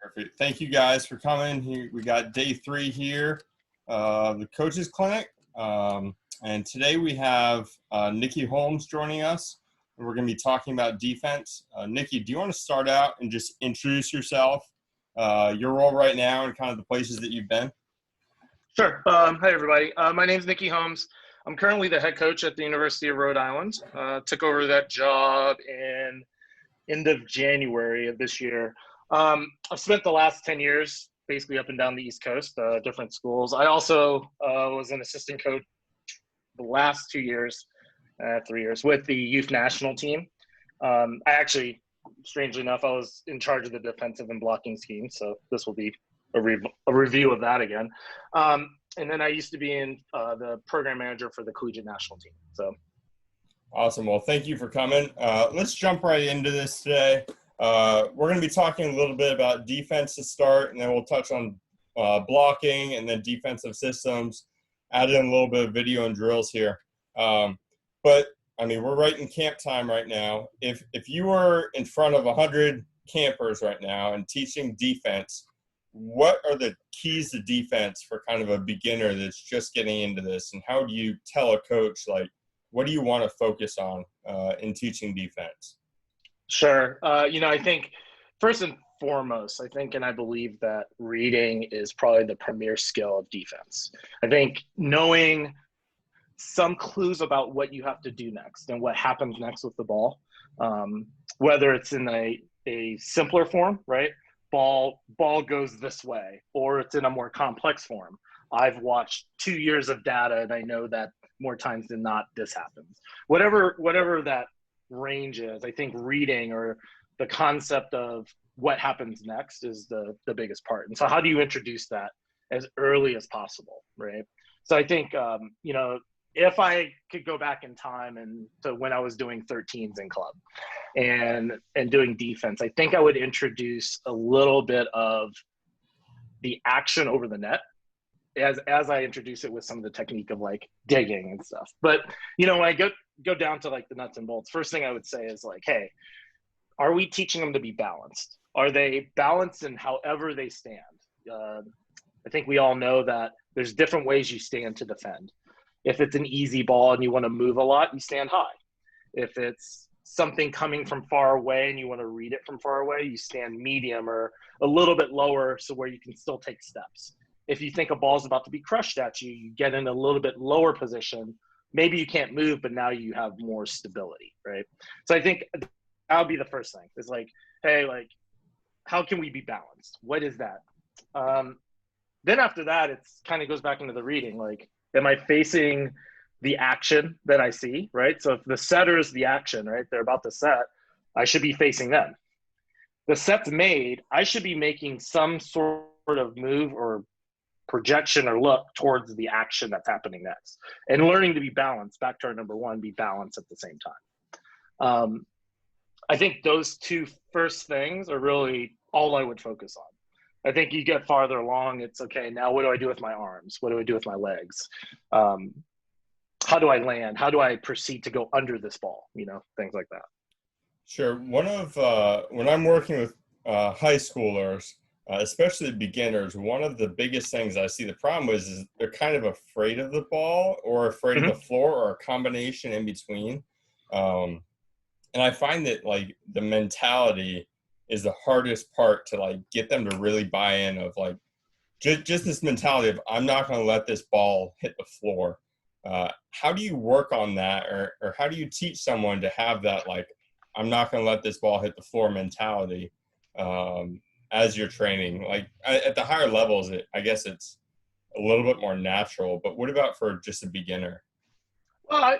Perfect. Thank you guys for coming. Here we got day 3 here, the coaches clinic, and today we have Nicki Holmes joining us, and we're going to be talking about defense. Nicki, do you want to start out and just introduce yourself, your role right now, and kind of the places that you've been? Sure. Hi, everybody. My name is Nicki Holmes. I'm currently the head coach at the University of Rhode Island. Took over that job in end of January of this year. I've spent the last 10 years basically up and down the East Coast, different schools. I also was an assistant coach the last 3 years with the youth national team. I actually, strangely enough, I was in charge of the defensive and blocking scheme, so this will be a review of that again. And then I used to be in the program manager for the collegiate national team. So, awesome. Well, thank you for coming. Let's jump right into this today. We're going to be talking a little bit about defense to start, and then we'll touch on blocking and then defensive systems, add in a little bit of video and drills here. But, I mean, we're right in camp time right now. If you were in front of 100 campers right now and teaching defense, what are the keys to defense for kind of a beginner that's just getting into this? And how do you tell a coach, like, what do you want to focus on in teaching defense? Sure. I think first and foremost, and I believe that reading is probably the premier skill of defense. I think knowing some clues about what you have to do next and what happens next with the ball, whether it's in a simpler form, right? Ball goes this way, or it's in a more complex form. I've watched 2 years of data and I know that more times than not, this happens. Whatever that range is, I think reading or the concept of what happens next is the biggest part. And so how do you introduce that as early as possible, right? So I think, if I could go back in time and to when I was doing 13s in club and doing defense, I think I would introduce a little bit of the action over the net as I introduce it with some of the technique of like digging and stuff. But, when I go down to like the nuts and bolts, first thing I would say is like, hey, are we teaching them to be balanced? Are they balanced in however they stand? I think we all know that there's different ways you stand to defend. If it's an easy ball and you want to move a lot, you stand high. If it's something coming from far away and you want to read it from far away, you stand medium or a little bit lower so where you can still take steps. If you think a ball's about to be crushed at you, you get in a little bit lower position. Maybe you can't move, but now you have more stability, right? So I think that would be the first thing. Is like, hey, like, how can we be balanced? What is that? Then after that, it's kind of goes back into the reading. Like, am I facing the action that I see, right? So if the setter is the action, right, they're about to set, I should be facing them. The set's made, I should be making some sort of move or projection or look towards the action that's happening next. And learning to be balanced, back to our number one, be balanced at the same time. I think those two first things are really all I would focus on. I think you get farther along, it's okay, now what do I do with my arms? What do I do with my legs? How do I land? How do I proceed to go under this ball? Things like that. Sure. One of, when I'm working with high schoolers, especially beginners, one of the biggest things I see the problem with is they're kind of afraid of the ball or afraid of the floor or a combination in between. And I find that like the mentality is the hardest part to like get them to really buy in of like just this mentality of I'm not going to let this ball hit the floor. How do you work on that or how do you teach someone to have that like I'm not going to let this ball hit the floor mentality as you're training? Like at the higher levels, I guess it's a little bit more natural, but what about for just a beginner? Well,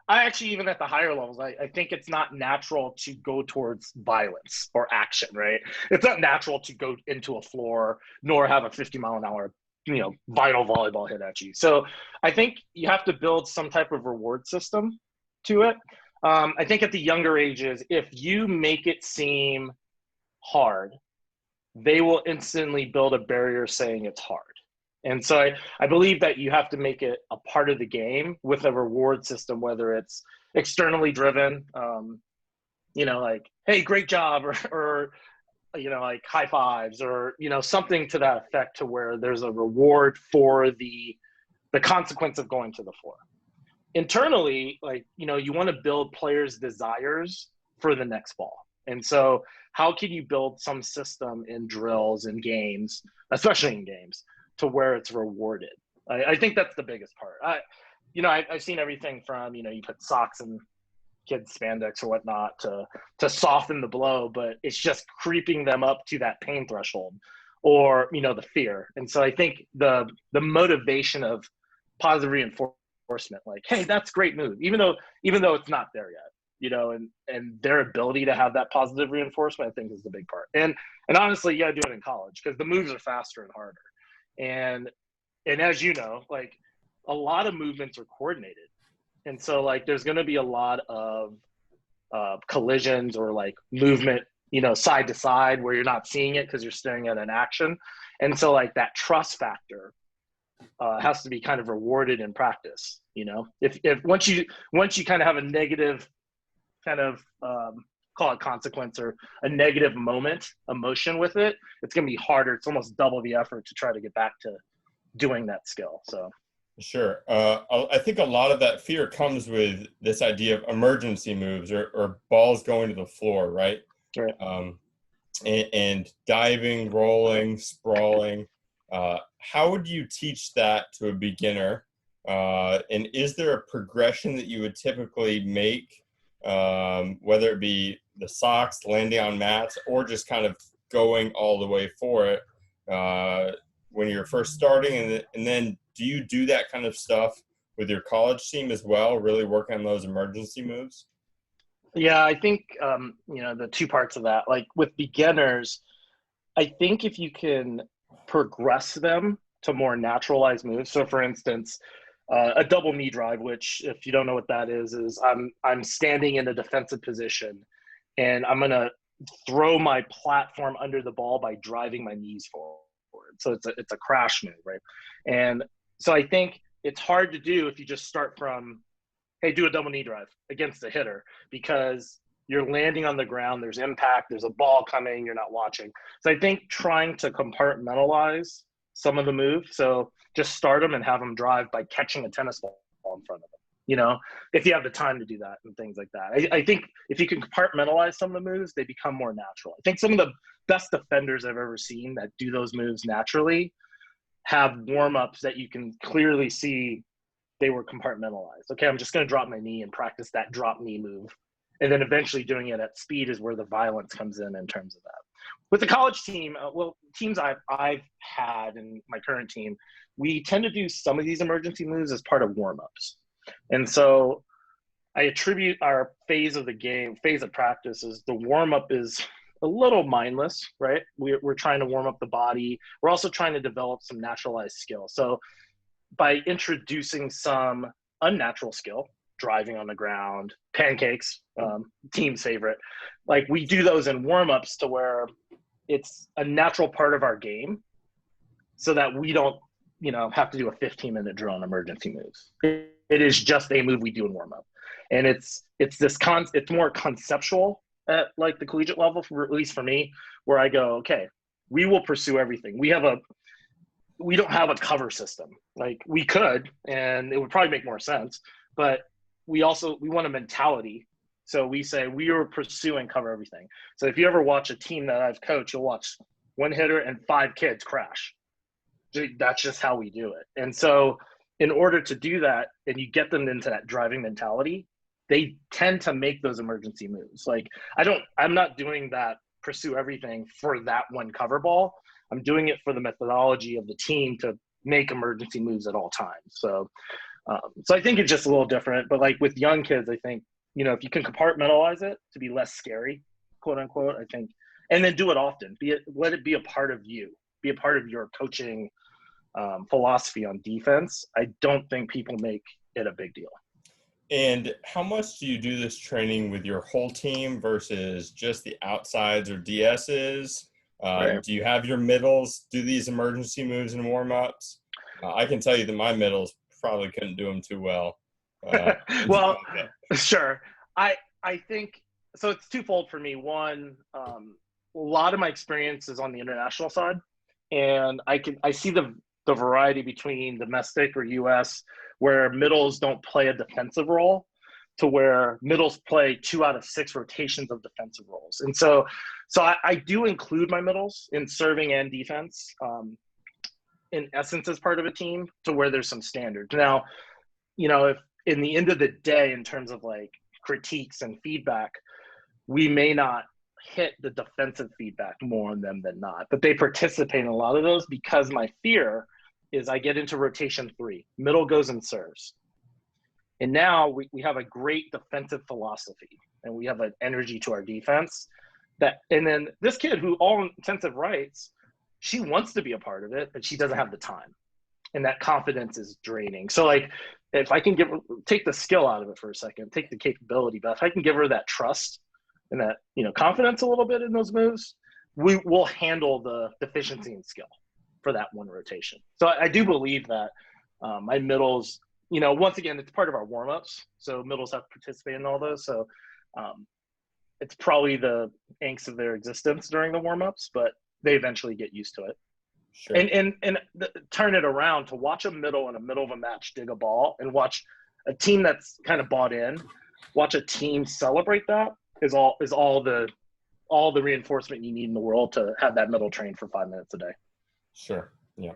I actually, even at the higher levels, I think it's not natural to go towards violence or action, right? It's not natural to go into a floor nor have a 50-mile-an-hour, vital volleyball hit at you. So I think you have to build some type of reward system to it. I think at the younger ages, if you make it seem hard, they will instantly build a barrier saying it's hard. And so I believe that you have to make it a part of the game with a reward system, whether it's externally driven, like, hey, great job, or like high fives or, something to that effect, to where there's a reward for the consequence of going to the floor. Internally, like, you want to build players' desires for the next ball. And so how can you build some system in drills and games, especially in games, to where it's rewarded? I think that's the biggest part. I've seen everything from, you put socks in kids' spandex or whatnot to soften the blow, but it's just creeping them up to that pain threshold, or, the fear. And so I think the motivation of positive reinforcement, like, hey, that's a great move, even though it's not there yet, and their ability to have that positive reinforcement, I think, is the big part. And honestly, you gotta do it in college, because the moves are faster and harder. And as like, a lot of movements are coordinated. And so, like, there's going to be a lot of collisions or, like, movement, side to side, where you're not seeing it because you're staring at an action. And so, like, that trust factor has to be kind of rewarded in practice. If once you kind of have a negative kind of call it consequence, or a negative emotion with it, it's going to be harder. It's almost double the effort to try to get back to doing that skill. So. Sure. I think a lot of that fear comes with this idea of emergency moves, or balls going to the floor, right? Right. And diving, rolling, sprawling. How would you teach that to a beginner? And is there a progression that you would typically make, whether it be the socks, landing on mats, or just kind of going all the way for it when you're first starting? And then do you do that kind of stuff with your college team as well, really work on those emergency moves? Yeah, I think, the two parts of that, like with beginners, I think if you can progress them to more naturalized moves. So for instance, a double knee drive, which, if you don't know what that is I'm standing in a defensive position, and I'm going to throw my platform under the ball by driving my knees forward. So it's a crash move, right? And so I think it's hard to do if you just start from, hey, do a double knee drive against the hitter, because you're landing on the ground, there's impact, there's a ball coming, you're not watching. So I think trying to compartmentalize some of the moves, so just start them and have them drive by catching a tennis ball in front of them, if you have the time to do that and things like that. I think if you can compartmentalize some of the moves, they become more natural. I think some of the best defenders I've ever seen that do those moves naturally have warm-ups that you can clearly see they were compartmentalized. Okay, I'm just going to drop my knee and practice that drop knee move. And then eventually doing it at speed is where the violence comes in terms of that. With the college team, teams I've had in my current team, we tend to do some of these emergency moves as part of warm-ups. And so I attribute our phase of practice is the warm-up is a little mindless, right? We're trying to warm up the body. We're also trying to develop some naturalized skill. So by introducing some unnatural skill, driving on the ground, pancakes, team's favorite, like, we do those in warm-ups to where it's a natural part of our game, so that we don't, have to do a 15-minute drill on emergency moves. It is just a move we do in warm-up. And it's more conceptual at, like, the collegiate level, at least for me, where I go, okay, we will pursue everything. We don't have a cover system. Like, we could, and it would probably make more sense, but we want a mentality. So we say we are pursuing cover everything. So if you ever watch a team that I've coached, you'll watch one hitter and 5 kids crash. That's just how we do it. And so in order to do that, and you get them into that driving mentality, they tend to make those emergency moves. Like, I'm not doing that pursue everything for that one cover ball. I'm doing it for the methodology of the team to make emergency moves at all times. So I think it's just a little different. But, like, with young kids, I think, if you can compartmentalize it to be less scary, quote unquote, I think, and then do it often. Let it be a part of you. Be a part of your coaching philosophy on defense. I don't think people make it a big deal. And how much do you do this training with your whole team versus just the outsides or DSs? Right. Do you have your middles do these emergency moves and warm-ups? I can tell you that my middles probably couldn't do them too well. Well, sure. I think so. It's twofold for me. One, lot of my experience is on the international side, and I see the variety between domestic or U.S. where middles don't play a defensive role to where middles play 2 out of 6 rotations of defensive roles. And so I do include my middles in serving and defense, in essence, as part of a team to where there's some standards. Now, if in the end of the day, in terms of like critiques and feedback, we may not hit the defensive feedback more on them than not, but they participate in a lot of those because my fear is I get into rotation 3, middle goes and serves. And now we have a great defensive philosophy and we have an energy to our defense and then this kid who all intensive rights, she wants to be a part of it, but she doesn't have the time. And that confidence is draining. So like, if I can take the skill out of it for a second, take the capability, but if I can give her that trust and that, confidence a little bit in those moves, we will handle the deficiency in skill for that one rotation. So I do believe that my middles, once again, it's part of our warmups. So middles have to participate in all those. So it's probably the angst of their existence during the warmups, but they eventually get used to it. Sure. And turn it around to watch a middle in the middle of a match dig a ball and watch a team that's kind of bought in, watch a team celebrate that is all the reinforcement you need in the world to have that middle train for 5 minutes a day. Sure. Yeah.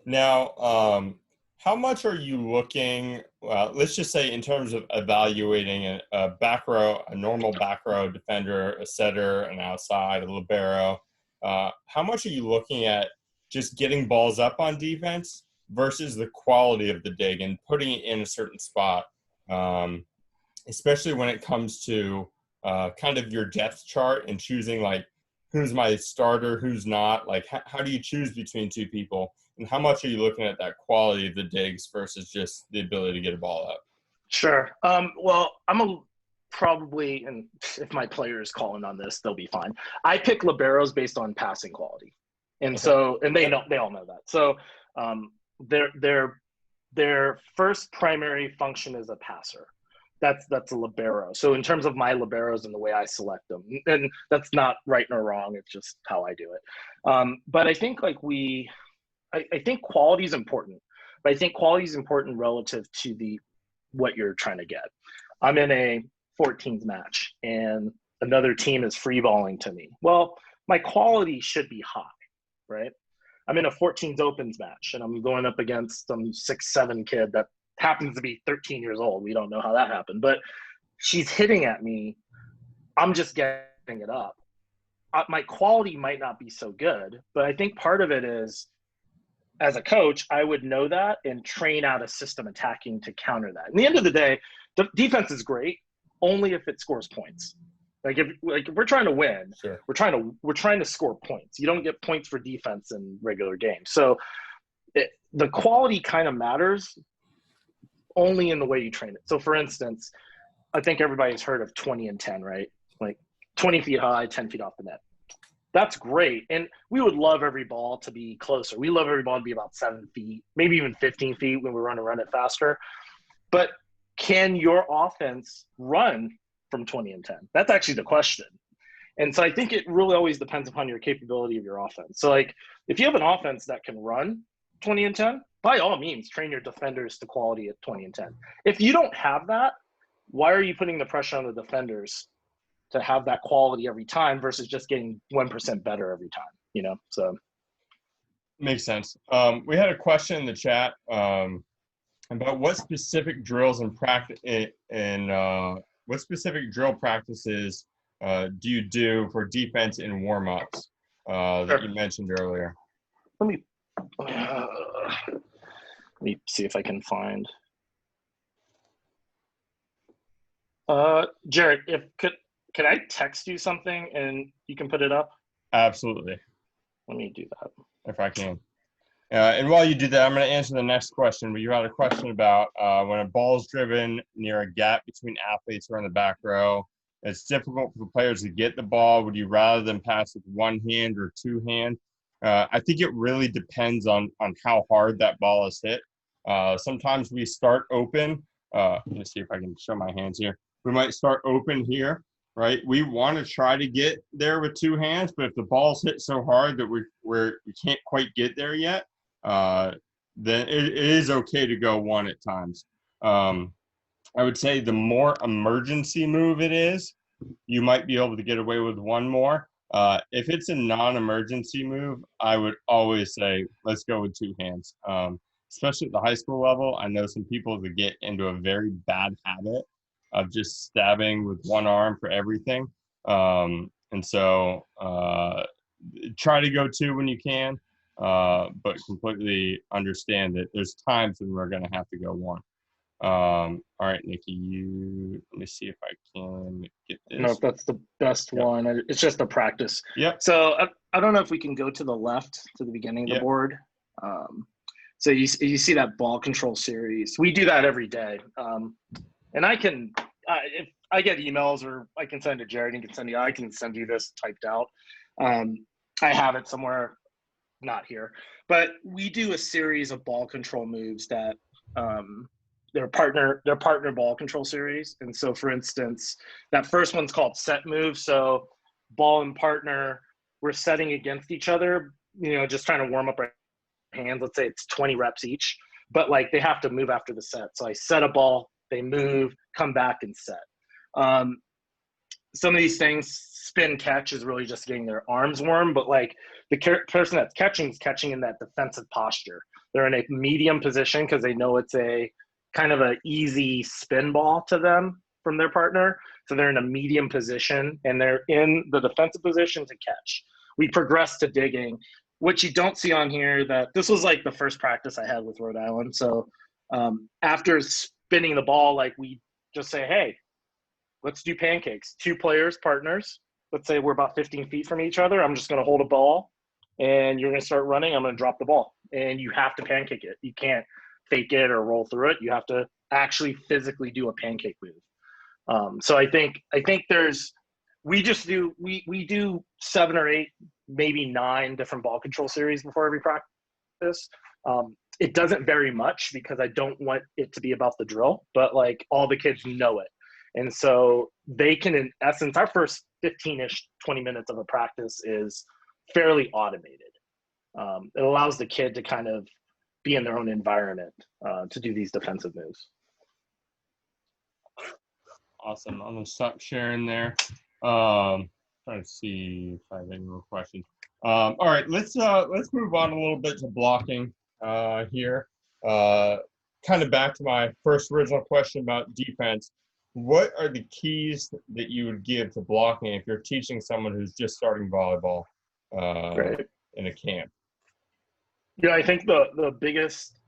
Now, how much are you looking, let's just say in terms of evaluating a back row, a normal back row defender, a setter, an outside, a libero, how much are you looking at just getting balls up on defense versus the quality of the dig and putting it in a certain spot, especially when it comes to kind of your depth chart and choosing like who's my starter, who's not, like how do you choose between 2 people, and how much are you looking at that quality of the digs versus just the ability to get a ball up? Sure. Well, probably, and if my player is calling on this, they'll be fine. I pick liberos based on passing quality. And so, and they all know that. So their first primary function is a passer. That's a libero. So in terms of my liberos and the way I select them, and that's not right nor wrong, it's just how I do it. But I think I think quality is important. But I think quality is important relative to what you're trying to get. I'm in a 14s match and another team is free balling to me. Well, my quality should be high. Right? I'm in a 14s opens match and I'm going up against some 6'7" kid that happens to be 13 years old. We don't know how that happened, but she's hitting at me. I'm just getting it up. My quality might not be so good, but I think part of it is, as a coach, I would know that and train out a system attacking to counter that. At the end of the day, the defense is great only if it scores points. Like if we're trying to win, sure, we're trying to score points. You don't get points for defense in regular games. So the quality kind of matters only in the way you train it. So for instance, I think everybody's heard of 20 and 10, right? Like 20 feet high, 10 feet off the net. That's great. And we would love every ball to be closer. We love every ball to be about 7 feet, maybe even 15 feet when we run it faster. But can your offense run from 20 and 10? That's actually the question. And so I think it really always depends upon your capability of your offense. So like if you have an offense that can run 20 and 10, by all means, train your defenders to quality at 20 and 10. If you don't have that, why are you putting the pressure on the defenders to have that quality every time versus just getting 1% better every time, So makes sense. We had a question in the chat about what specific drills and practice what specific drill practices do you do for defense in warm-ups that you mentioned earlier? Let me see if I can find. Jared, could I text you something and you can put it up? Absolutely. Let me do that. If I can. And while you do that, I'm going to answer the next question. But you had a question about when a ball is driven near a gap between athletes who are in the back row, it's difficult for the players to get the ball. Would you rather them pass with one hand or two hand? I think it really depends on how hard that ball is hit. Sometimes we start open. Let me see if I can show my hands here. We might start open here, right? We want to try to get there with two hands, but if the ball's hit so hard that we can't quite get there yet, then it is okay to go one at times. I would say the more emergency move it is, you might be able to get away with one more. If it's a non-emergency move, I would always say, let's go with two hands. Especially at the high school level, I know some people that get into a very bad habit of just stabbing with one arm for everything. And so try to go two when you can, but completely understand that there's times when we're going to have to go one. All right, Nicki, let me see if I can get this. No, that's the best one. It's just a practice. Yep. So I don't know if we can go to the left to the beginning of the board. So you see that ball control series. We do that every day. And I can, if I get emails or I can send to Jared, I can send you this typed out. I have it somewhere, not here. But we do a series of ball control moves that their partner ball control series. And so, for instance, that first one's called set move. So ball and partner, we're setting against each other, just trying to warm up our hands. Let's say it's 20 reps each, but like they have to move after the set. So I set a ball, they move, come back and set. Some of these things, spin catch is really just getting their arms warm, but like the person that's catching is catching in that defensive posture. They're in a medium position because they know it's a kind of an easy spin ball to them from their partner. So they're in a medium position and they're in the defensive position to catch. We progress to digging. What you don't see on here, that this was like the first practice I had with Rhode Island. So after spinning the ball, like we just say, hey, let's do pancakes. Two players, partners. Let's say we're about 15 feet from each other. I'm just going to hold a ball and you're going to start running. I'm going to drop the ball and you have to pancake it. You can't fake it or roll through it. You have to actually physically do a pancake move. So I think we do 7 or 8, maybe 9 different ball control series before every practice. It doesn't vary much because I don't want it to be about the drill, but like all the kids know it. And so they can, in essence, our first 15-ish, 20 minutes of a practice is fairly automated. It allows the kid to kind of be in their own environment to do these defensive moves. Awesome. I'm gonna stop sharing there. Trying to see if I have any more questions. All right, let's move on a little bit to blocking here. Kind of back to my first original question about defense. What are the keys that you would give to blocking if you're teaching someone who's just starting volleyball in a camp? Yeah, I think the biggest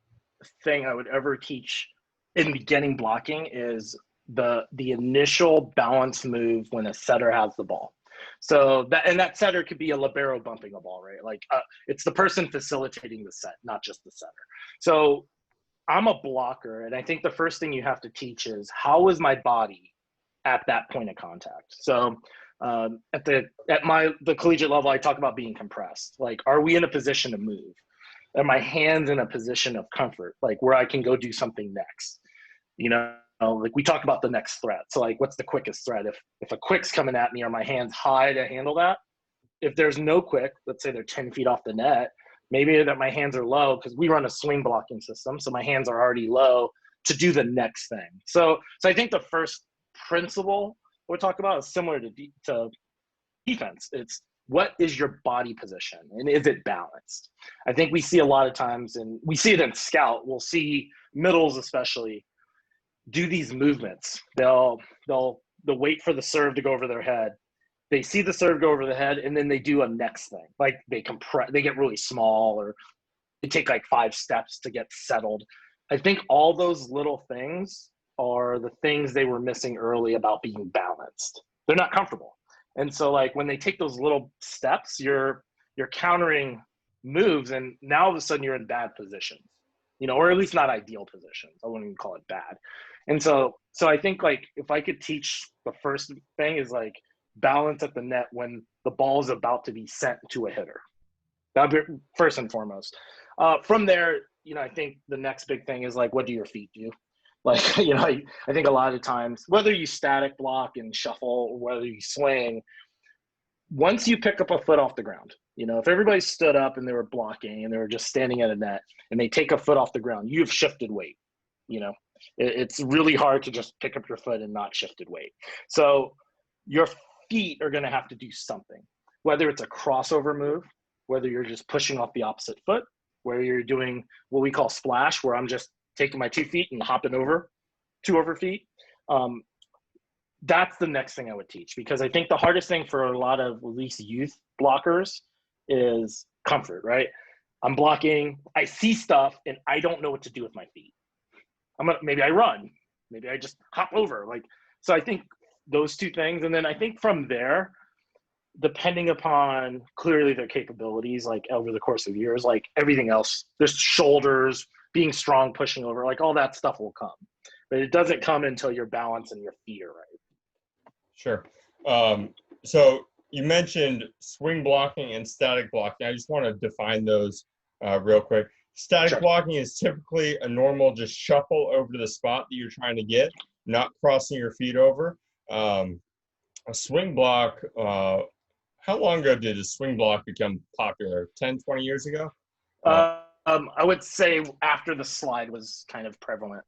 thing I would ever teach in beginning blocking is the initial balance move when a setter has the ball. So that setter could be a libero bumping a ball, right? Like it's the person facilitating the set, not just the setter. So I'm a blocker, and I think the first thing you have to teach is how is my body at that point of contact. So at the collegiate level, I talk about being compressed. Like, are we in a position to move? Are my hands in a position of comfort, like where I can go do something next? Like we talk about the next threat. So like, what's the quickest threat? If a quick's coming at me, are my hands high to handle that? If there's no quick, let's say they're 10 feet off the net, maybe that my hands are low because we run a swing blocking system. So my hands are already low to do the next thing. So I think the first principle we'll talk about is similar to defense. It's what is your body position and is it balanced? I think we see a lot of times, and we see it in scout, we'll see middles especially do these movements. They'll wait for the serve to go over their head. They see the serve go over the head, and then they do a next thing. Like they get really small, or they take like 5 steps to get settled. I think all those little things are the things they were missing early about being balanced. They're not comfortable. And so like when they take those little steps, you're countering moves, and now all of a sudden you're in bad positions, or at least not ideal positions. I wouldn't even call it bad. And so I think like if I could teach, the first thing is like balance at the net when the ball is about to be sent to a hitter. That'd be first and foremost. From there, I think the next big thing is like, what do your feet do? Like, I think a lot of times, whether you static block and shuffle or whether you swing, once you pick up a foot off the ground, if everybody stood up and they were blocking and they were just standing at a net and they take a foot off the ground, you've shifted weight. It's really hard to just pick up your foot and not shifted weight. So your feet are going to have to do something, whether it's a crossover move, whether you're just pushing off the opposite foot, where you're doing what we call splash, where I'm just taking my 2 feet and hopping over 2 feet. That's the next thing I would teach, because I think the hardest thing for a lot of at least youth blockers is comfort, right? I'm blocking, I see stuff and I don't know what to do with my feet. Maybe I run, maybe I just hop over. So I think those two things. And then I think from there, depending upon clearly their capabilities, like over the course of years, like everything else, there's shoulders, being strong, pushing over, like all that stuff will come. But it doesn't come until your balance and your feet are right. Sure. So you mentioned swing blocking and static blocking. I just want to define those real quick. Static Sure. blocking is typically a normal just shuffle over to the spot that you're trying to get, not crossing your feet over. A swing block, how long ago did a swing block become popular? 10, 20 years ago? I would say after the slide was kind of prevalent.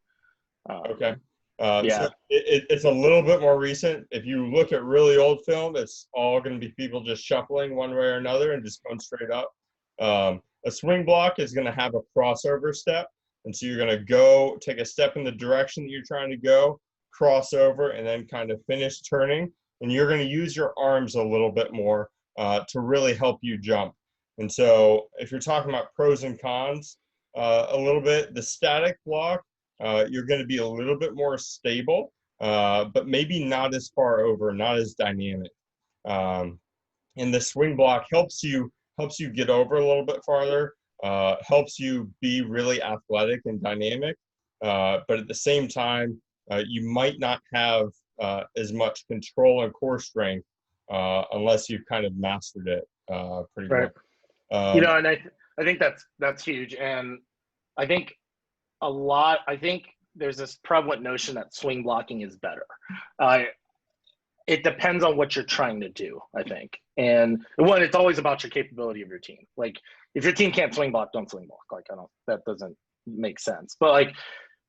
Okay. Yeah. So it's a little bit more recent. If you look at really old film, it's all going to be people just shuffling one way or another and just going straight up. A swing block is going to have a crossover step. And so you're going to go take a step in the direction that you're trying to go, cross over, and then kind of finish turning. And you're going to use your arms a little bit more to really help you jump. And so if you're talking about pros and cons a little bit, the static block, you're going to be a little bit more stable, but maybe not as far over, not as dynamic. And the swing block helps you get over a little bit farther, helps you be really athletic and dynamic, but at the same time, you might not have as much control and core strength unless you've kind of mastered it pretty Right. well. And I think that's huge. And I think there's this prevalent notion that swing blocking is better. It depends on what you're trying to do, I think. And one, it's always about your capability of your team. Like, if your team can't swing block, don't swing block. That doesn't make sense. But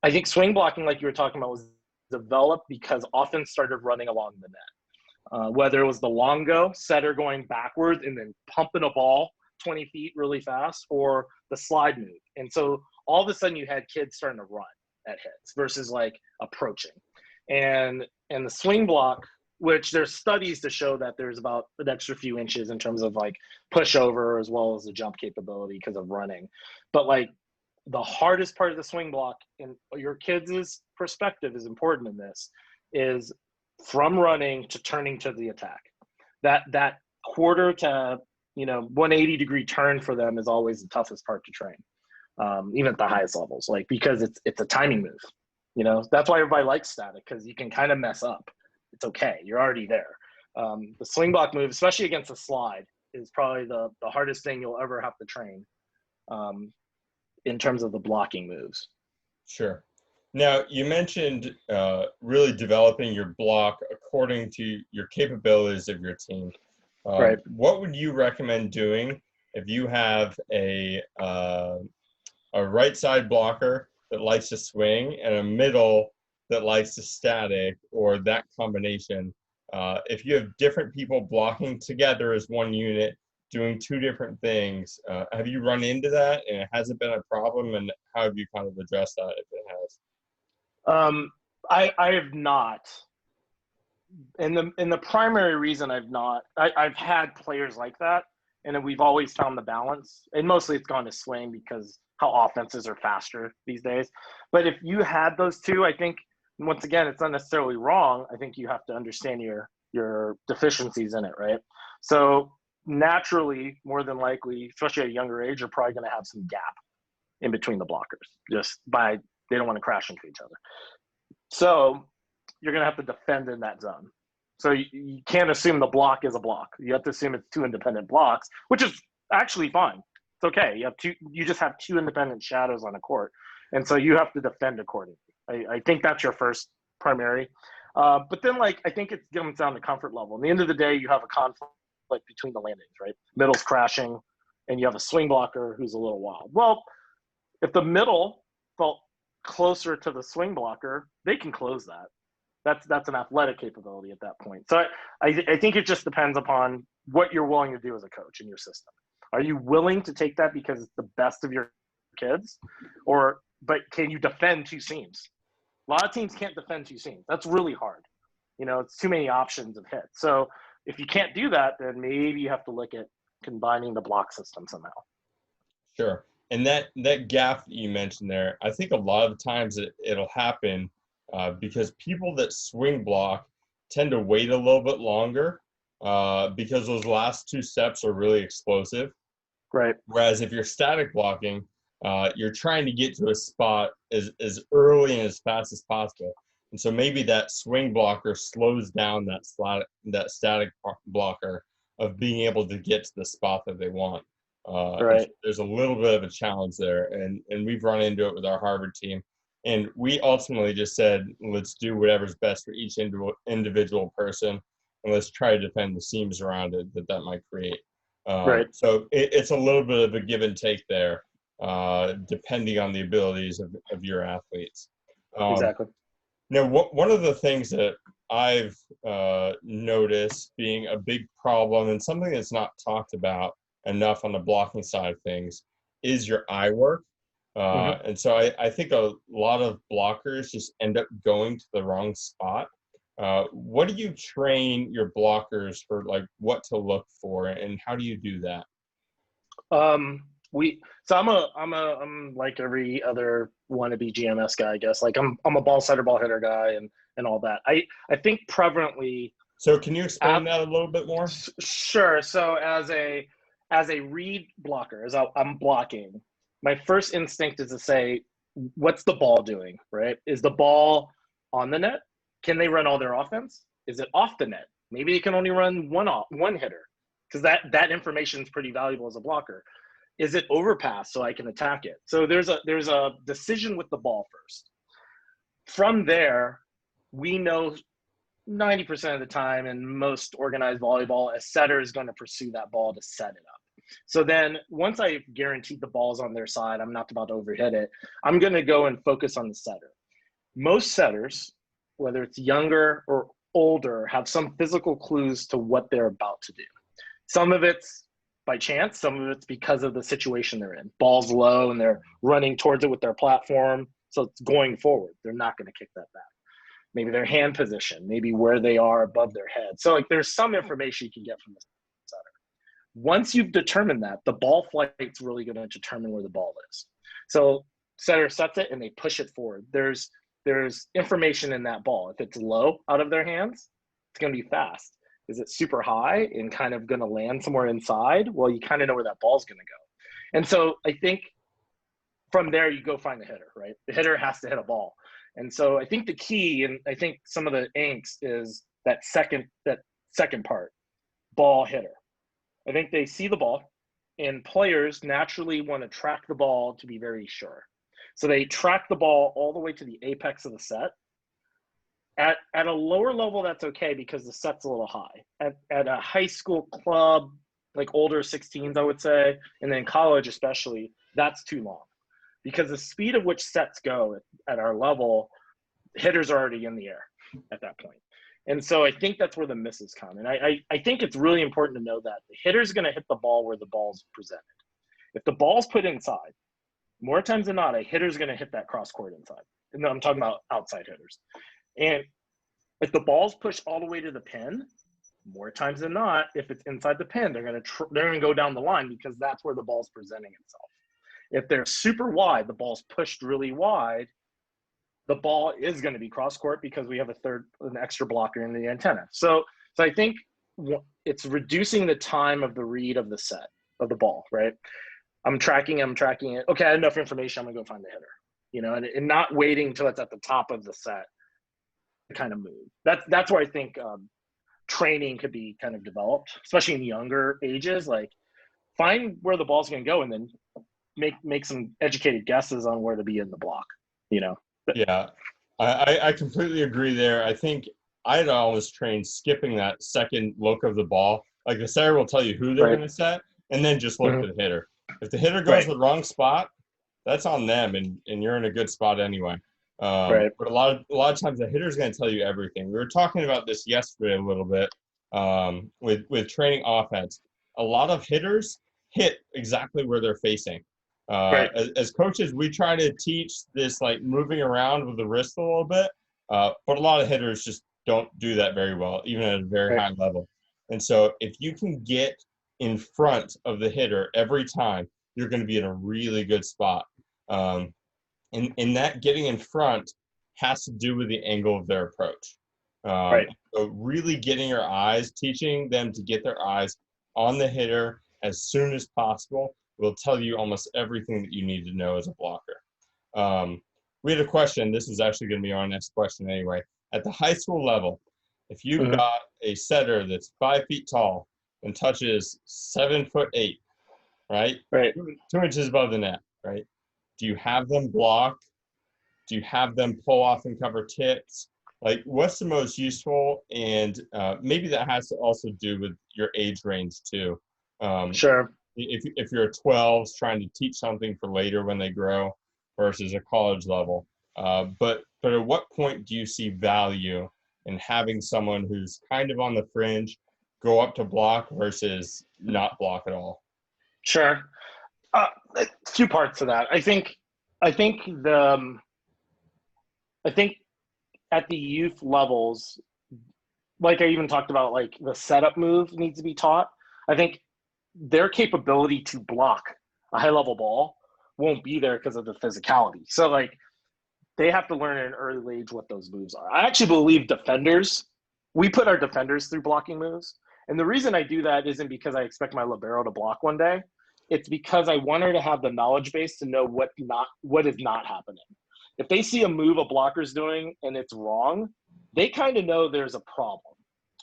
I think swing blocking, like you were talking about, was developed because offense started running along the net. Whether it was the long go, setter going backwards and then pumping a ball 20 feet really fast, or the slide move. And so all of a sudden you had kids starting to run at hits versus approaching. And the swing block, which there's studies to show that there's about an extra few inches in terms of pushover as well as the jump capability because of running. But the hardest part of the swing block, and your kids' perspective is important in this, is from running to turning to the attack. That quarter to 180-degree turn for them is always the toughest part to train, even at the highest levels, because it's a timing move. That's why everybody likes static, because you can kind of mess up. It's okay, you're already there. The swing block move, especially against a slide, is probably the hardest thing you'll ever have to train in terms of the blocking moves. Sure. Now, you mentioned really developing your block according to your capabilities of your team. Right. What would you recommend doing if you have a right side blocker that likes to swing and a middle that likes to static, or that combination? If you have different people blocking together as one unit, doing two different things, have you run into that, and has it been a problem, and how have you kind of addressed that if it has? I have not. And the primary reason I've had players like that, and we've always found the balance, and mostly it's gone to swing because how offenses are faster these days. But if you had those two, I think, once again, it's not necessarily wrong. I think you have to understand your deficiencies in it, right? So naturally, more than likely, especially at a younger age, you're probably going to have some gap in between the blockers, they don't want to crash into each other. So you're going to have to defend in that zone. So you can't assume the block is a block. You have to assume it's two independent blocks, which is actually fine. It's okay. You just have two independent shadows on a court. And so you have to defend accordingly. I think that's your first primary. But then, like, I think it comes down to comfort level. At the end of the day, you have a conflict between the landings, right? Middle's crashing, and you have a swing blocker who's a little wild. Well, if the middle felt closer to the swing blocker, they can close that. That's an athletic capability at that point. So I think it just depends upon what you're willing to do as a coach in your system. Are you willing to take that because it's the best of your kids, but can you defend two seams? A lot of teams can't defend two seams. That's really hard. It's too many options of hits. So if you can't do that, then maybe you have to look at combining the block system somehow. Sure. And that gap that you mentioned there, I think a lot of times it'll happen because people that swing block tend to wait a little bit longer because those last two steps are really explosive. Right. Whereas if you're static blocking, you're trying to get to a spot as early and as fast as possible. And so maybe that swing blocker slows down that static blocker of being able to get to the spot that they want. Right. There's a little bit of a challenge there, and we've run into it with our Harvard team. And we ultimately just said, let's do whatever's best for each individual person, and let's try to defend the seams around it that might create. Right. So it's a little bit of a give and take there, depending on the abilities of your athletes. Exactly. Now, one of the things that I've noticed being a big problem and something that's not talked about enough on the blocking side of things is your eye work. And so I think a lot of blockers just end up going to the wrong spot. What do you train your blockers for, like what to look for, and how do you do that? I'm like every other wannabe GMS guy, I guess. Like I'm a ball setter, ball hitter guy, and all that. I think prevalently. So can you explain that a little bit more? Sure. So as a read blocker, as I'm blocking, my first instinct is to say, what's the ball doing, right? Is the ball on the net? Can they run all their offense? Is it off the net? Maybe they can only run one hitter, because that information is pretty valuable as a blocker. Is it overpass so I can attack it? So there's a decision with the ball first. From there, we know 90% of the time in most organized volleyball, a setter is going to pursue that ball to set it up. So then once I've guaranteed the ball's on their side, I'm not about to overhit it, I'm going to go and focus on the setter. Most setters, whether it's younger or older, have some physical clues to what they're about to do. Some of it's by chance, some of it's because of the situation they're in. Ball's low and they're running towards it with their platform, so it's going forward. They're not going to kick that back. Maybe their hand position, maybe where they are above their head. So like there's some information you can get from the setter. Once you've determined that, the ball flight's really going to determine where the ball is. So setter sets it and they push it forward. There's information in that ball. If it's low out of their hands, it's going to be fast. Is it super high and kind of going to land somewhere inside? Well, you kind of know where that ball's going to go. And so I think from there, you go find the hitter, right? The hitter has to hit a ball. And so I think the key, and I think some of the angst is that second part, ball hitter. I think they see the ball, and players naturally want to track the ball to be very sure. So they track the ball all the way to the apex of the set. At a lower level, that's okay because the set's a little high. At a high school club, like older 16s, I would say, and then college especially, that's too long. Because the speed at which sets go at our level, hitters are already in the air at that point. And so I think that's where the misses come. And I think it's really important to know that the hitter's going to hit the ball where the ball's presented. If the ball's put inside, more times than not, a hitter's going to hit that cross court inside. And I'm talking about outside hitters. And if the ball's pushed all the way to the pin, more times than not, if it's inside the pin, they're going to go down the line because that's where the ball's presenting itself. If they're super wide, the ball's pushed really wide, the ball is going to be cross court because we have an extra blocker in the antenna. So I think it's reducing the time of the read of the set of the ball, right? I'm tracking it. Okay, I have enough information. I'm going to go find the hitter, and not waiting until it's at the top of the set to kind of move. That's where I think training could be kind of developed, especially in younger ages. Like find where the ball's going to go and then make some educated guesses on where to be in the block, Yeah. I completely agree there. I think I'd always train skipping that second look of the ball. Like the setter will tell you who they're Right. going to set, and then just look Mhm. to the hitter. If the hitter goes Right. to the wrong spot, that's on them, and you're in a good spot anyway. Right. But a lot of times the hitter's going to tell you everything. We were talking about this yesterday a little bit with training offense. A lot of hitters hit exactly where they're facing. Right. As coaches, we try to teach this like moving around with the wrist a little bit, but a lot of hitters just don't do that very well, even at a very Right. high level. And so if you can get in front of the hitter every time, you're going to be in a really good spot. Um, and that getting in front has to do with the angle of their approach. Right. So really getting your eyes, teaching them to get their eyes on the hitter as soon as possible will tell you almost everything that you need to know as a blocker. We had a question. This is actually going to be our next question anyway. At the high school level, if you've Mhm. got a setter that's 5 feet tall and touches 7'8", right? Right. 2 inches above the net, right? Do you have them block? Do you have them pull off and cover tips? Like, what's the most useful? And maybe that has to also do with your age range too. Um, Sure. if you're a 12 trying to teach something for later when they grow versus a college level. But at what point do you see value in having someone who's kind of on the fringe go up to block versus not block at all? Sure. Uh, Two parts to that. I think the I think at the youth levels, like I even talked about, like the setup move needs to be taught. I think their capability to block a high level ball won't be there because of the physicality. So like they have to learn at an early age what those moves are. I actually believe defenders, we put our defenders through blocking moves. And the reason I do that isn't because I expect my libero to block one day. It's because I want her to have the knowledge base to know what is not happening. If they see a move a blocker's doing and it's wrong, they kind of know there's a problem.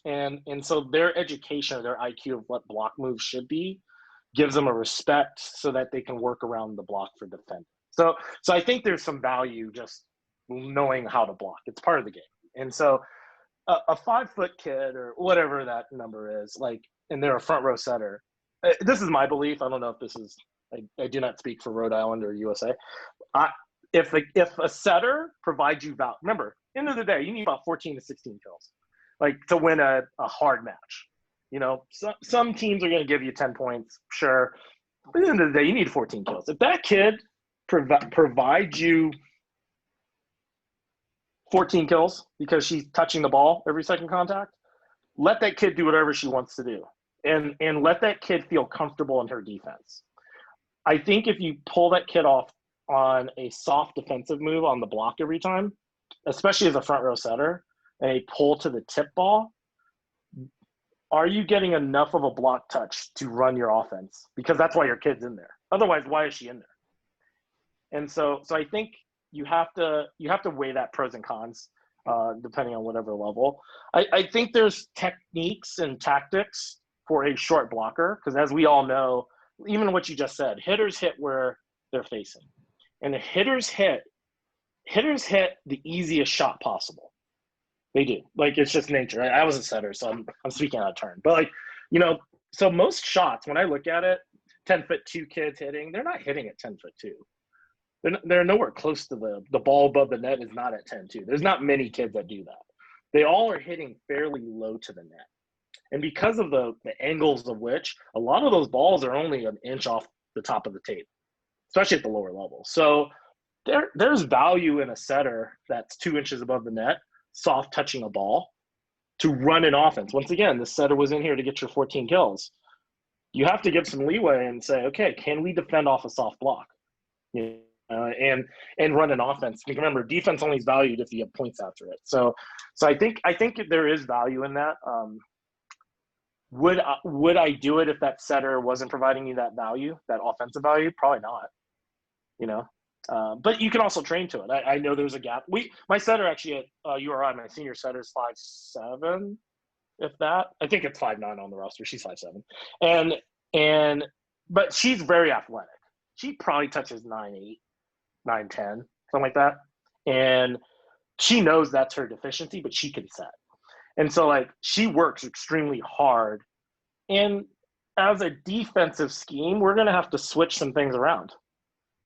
And so their education or their IQ of what block moves should be gives them a respect so that they can work around the block for defending. So I think there's some value just knowing how to block. It's part of the game. And so a 5 foot kid or whatever that number is, like, and they're a front row setter. This is my belief. I don't know if this is. I do not speak for Rhode Island or USA. I, if a setter provides you value, remember, end of the day, you need about 14 to 16 kills, like to win a hard match. You know, some teams are going to give you 10 points, sure. But at the end of the day, you need 14 kills. If that kid provides you 14 kills because she's touching the ball every second contact, let that kid do whatever she wants to do. And let that kid feel comfortable in her defense. I think if you pull that kid off on a soft defensive move on the block every time, especially as a front row setter, and a pull to the tip ball, are you getting enough of a block touch to run your offense? Because that's why your kid's in there. Otherwise, why is she in there? And so I think you have to weigh that pros and cons, depending on whatever level. I think there's techniques and tactics for a short blocker, because as we all know, even what you just said, hitters hit where they're facing, and the hitters hit the easiest shot possible. They do. Like, it's just nature. I was a setter, so I'm speaking out of turn. But like, you know, so most shots, when I look at it, 10'2" kids hitting, they're not hitting at 10'2". They're nowhere close to the ball above the net is not at 10'2". There's not many kids that do that. They all are hitting fairly low to the net. And because of the angles of which, a lot of those balls are only an inch off the top of the tape, especially at the lower level. So there's value in a setter that's 2 inches above the net, soft touching a ball, to run an offense. Once again, the setter was in here to get your 14 kills. You have to give some leeway and say, okay, can we defend off a soft block? And run an offense. Remember, defense only is valued if you have points after it. So I think there is value in that. Would I do it if that setter wasn't providing you that value, that offensive value? Probably not. You know, but you can also train to it. I know there's a gap. My setter actually at URI, my senior setter is 5'7", if that. I think it's 5'9" on the roster. She's 5'7", but she's very athletic. She probably touches 9'8", 9'10", something like that. And she knows that's her deficiency, but she can set. And so like she works extremely hard. And as a defensive scheme, we're going to have to switch some things around.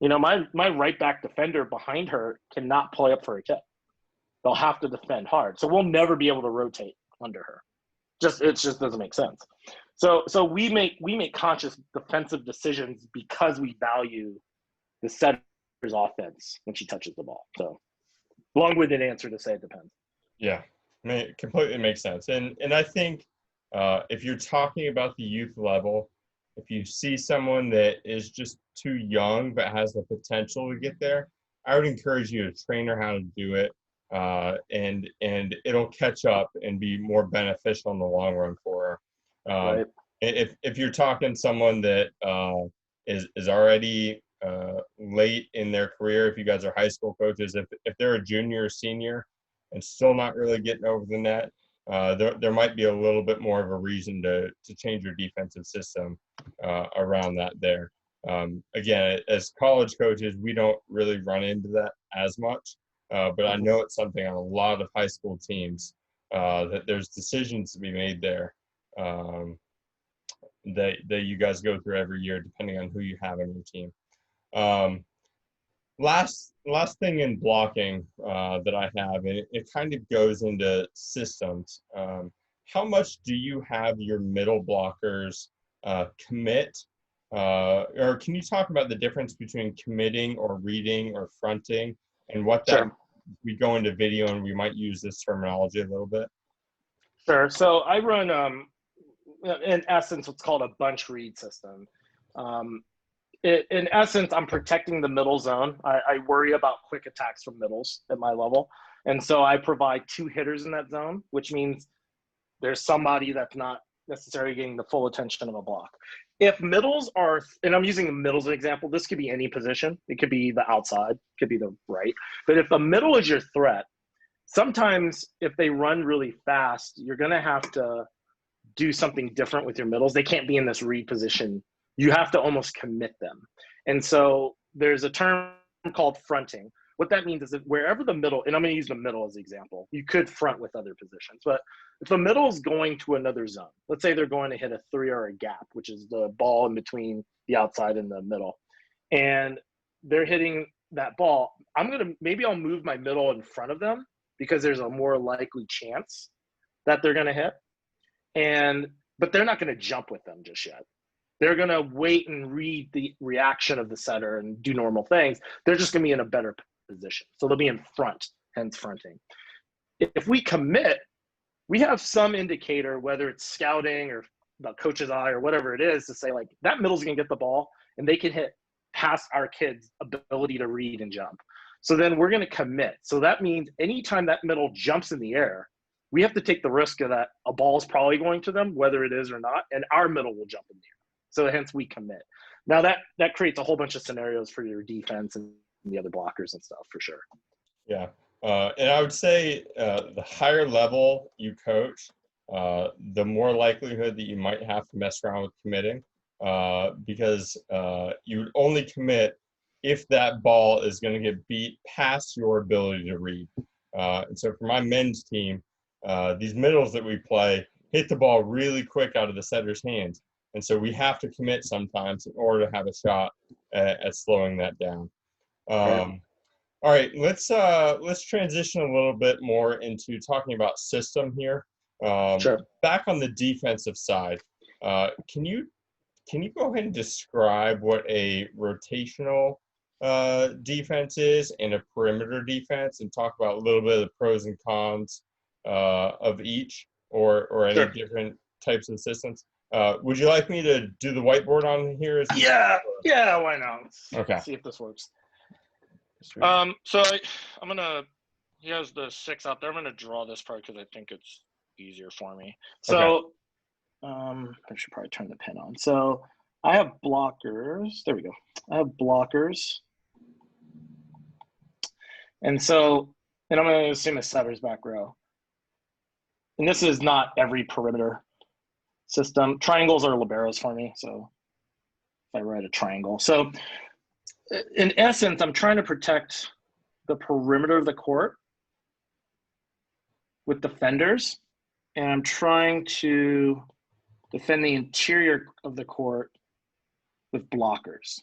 You know, my right back defender behind her cannot play up for a tip. They'll have to defend hard. So we'll never be able to rotate under her. It just doesn't make sense. So we make conscious defensive decisions because we value the setter's offense when she touches the ball. So long-winded answer to say it depends. Yeah, completely makes sense. And I think if you're talking about the youth level, if you see someone that is just too young but has the potential to get there, I would encourage you to train her how to do it, and it'll catch up and be more beneficial in the long run for her. Right. If you're talking someone that is already late in their career, if you guys are high school coaches, if they're a junior or senior and still not really getting over the net, there might be a little bit more of a reason to change your defensive system around that there. Again, as college coaches, we don't really run into that as much, but I know it's something on a lot of high school teams that there's decisions to be made there that you guys go through every year, depending on who you have on your team. Last thing in blocking that I have, and it kind of goes into systems. How much do you have your middle blockers commit? Or can you talk about the difference between committing or reading or fronting, and what that, Sure. we go into video and we might use this terminology a little bit? Sure. So I run, in essence, what's called a bunch read system. In essence, I'm protecting the middle zone. I worry about quick attacks from middles at my level. And so I provide 2 hitters in that zone, which means there's somebody that's not necessarily getting the full attention of a block. If middles are, and I'm using the middles as an example, this could be any position. It could be the outside, could be the right. But if the middle is your threat, sometimes if they run really fast, you're going to have to do something different with your middles. They can't be in this read position. You have to almost commit them. And so there's a term called fronting. What that means is that wherever the middle, and I'm going to use the middle as an example, you could front with other positions, but if the middle is going to another zone, let's say they're going to hit a 3 or a gap, which is the ball in between the outside and the middle, and they're hitting that ball, maybe I'll move my middle in front of them because there's a more likely chance that they're going to hit. But they're not going to jump with them just yet. They're going to wait and read the reaction of the setter and do normal things. They're just going to be in a better position. So they'll be in front, hence fronting. If we commit, we have some indicator, whether it's scouting or the coach's eye or whatever it is, to say like that middle's going to get the ball and they can hit past our kids' ability to read and jump. So then we're going to commit. So that means anytime that middle jumps in the air, we have to take the risk of that a ball is probably going to them, whether it is or not, and our middle will jump in the air. So hence we commit. Now that creates a whole bunch of scenarios for your defense and the other blockers and stuff for sure. Yeah. And I would say the higher level you coach, the more likelihood that you might have to mess around with committing, because you would only commit if that ball is going to get beat past your ability to read. And so for my men's team, these middles that we play hit the ball really quick out of the setter's hands. And so we have to commit sometimes in order to have a shot at slowing that down. All right, let's transition a little bit more into talking about system here. Sure. Back on the defensive side, can you go ahead and describe what a rotational defense is and a perimeter defense, and talk about a little bit of the pros and cons of each, or any Sure. different types of systems? Would you like me to do the whiteboard on here? Yeah, why not? Let's see if this works. So I'm gonna, he has the 6 out there. I'm gonna draw this part because I think it's easier for me. So I should probably turn the pin on. So I have blockers. There we go. I have blockers. And I'm gonna assume a setter's back row. And this is not every perimeter system. Triangles are liberos for me. So if I write a triangle. So in essence, I'm trying to protect the perimeter of the court with defenders, and I'm trying to defend the interior of the court with blockers.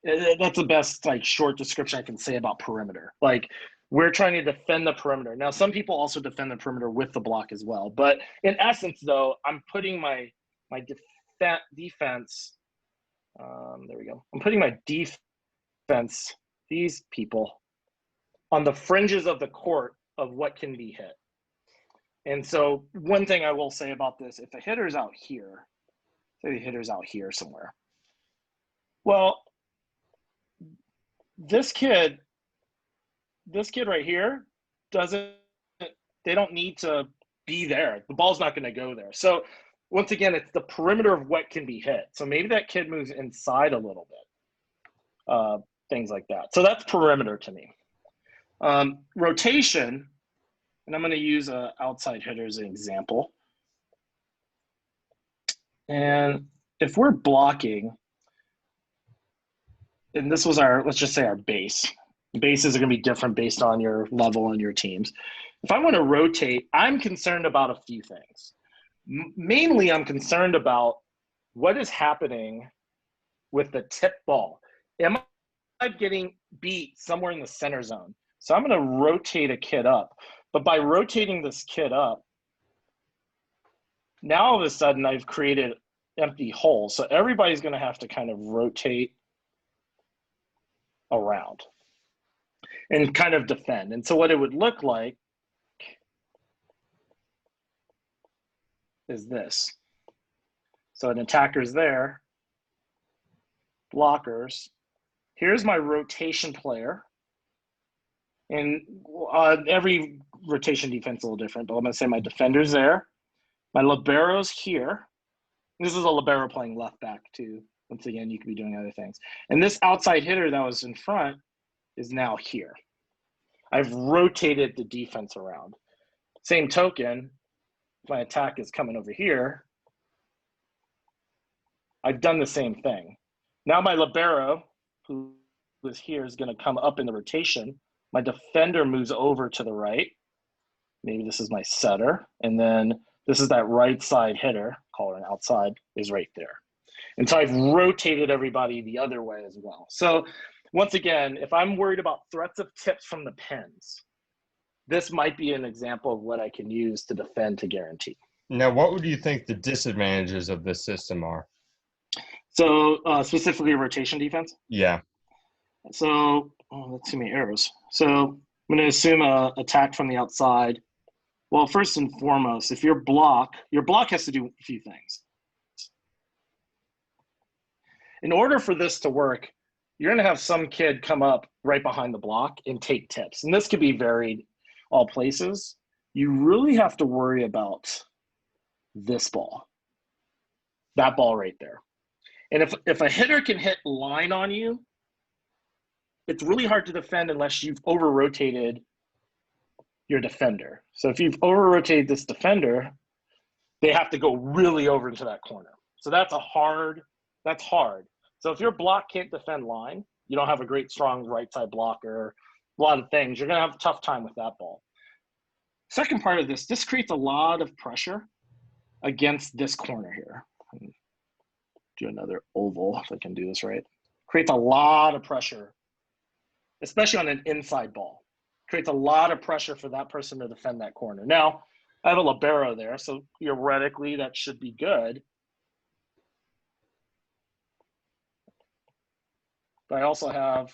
That's the best like short description I can say about perimeter. Like we're trying to defend the perimeter. Now, some people also defend the perimeter with the block as well. But in essence, though, I'm putting my defense. There we go. I'm putting my defense, these people, on the fringes of the court of what can be hit. And so one thing I will say about this, if a hitter's out here, say the hitter's out here somewhere. Well, this kid right here they don't need to be there. The ball's not going to go there. So once again, it's the perimeter of what can be hit. So maybe that kid moves inside a little bit, things like that. So that's perimeter to me. Rotation, and I'm going to use an outside hitter as an example. And if we're blocking, and this was let's just say our base. Bases are going to be different based on your level and your teams. If I want to rotate, I'm concerned about a few things. Mainly, I'm concerned about what is happening with the tip ball. Am I getting beat somewhere in the center zone? So I'm going to rotate a kid up. But by rotating this kid up, now all of a sudden I've created empty holes. So everybody's going to have to kind of rotate around and kind of defend. And so what it would look like is this. So an attacker's there, blockers. Here's my rotation player. And every rotation defense is a little different, but I'm going to say my defender's there. My libero's here. This is a libero playing left back too. Once again, you could be doing other things. And this outside hitter that was in front is now here. I've rotated the defense around. Same token, my attack is coming over here. I've done the same thing. Now my libero, who is here, is going to come up in the rotation. My defender moves over to the right. Maybe this is my setter. And then this is that right side hitter, call it an outside, is right there. And so I've rotated everybody the other way as well. So once again, if I'm worried about threats of tips from the pins, this might be an example of what I can use to defend to guarantee. Now, what would you think the disadvantages of this system are? So specifically rotation defense? Yeah. So let's see my arrows. So I'm going to assume a attack from the outside. Well, first and foremost, if your block has to do a few things. In order for this to work, you're going to have some kid come up right behind the block and take tips. And this could be varied all places. You really have to worry about this ball, that ball right there. And if a hitter can hit line on you, it's really hard to defend unless you've over-rotated your defender. So if you've over-rotated this defender, they have to go really over into that corner. So that's hard. So if your block can't defend line, you don't have a great, strong right side blocker, a lot of things, you're going to have a tough time with that ball. Second part of this creates a lot of pressure against this corner here. Do another oval if I can do this right. Creates a lot of pressure, especially on an inside ball. Creates a lot of pressure for that person to defend that corner. Now, I have a libero there, so theoretically that should be good. But I also have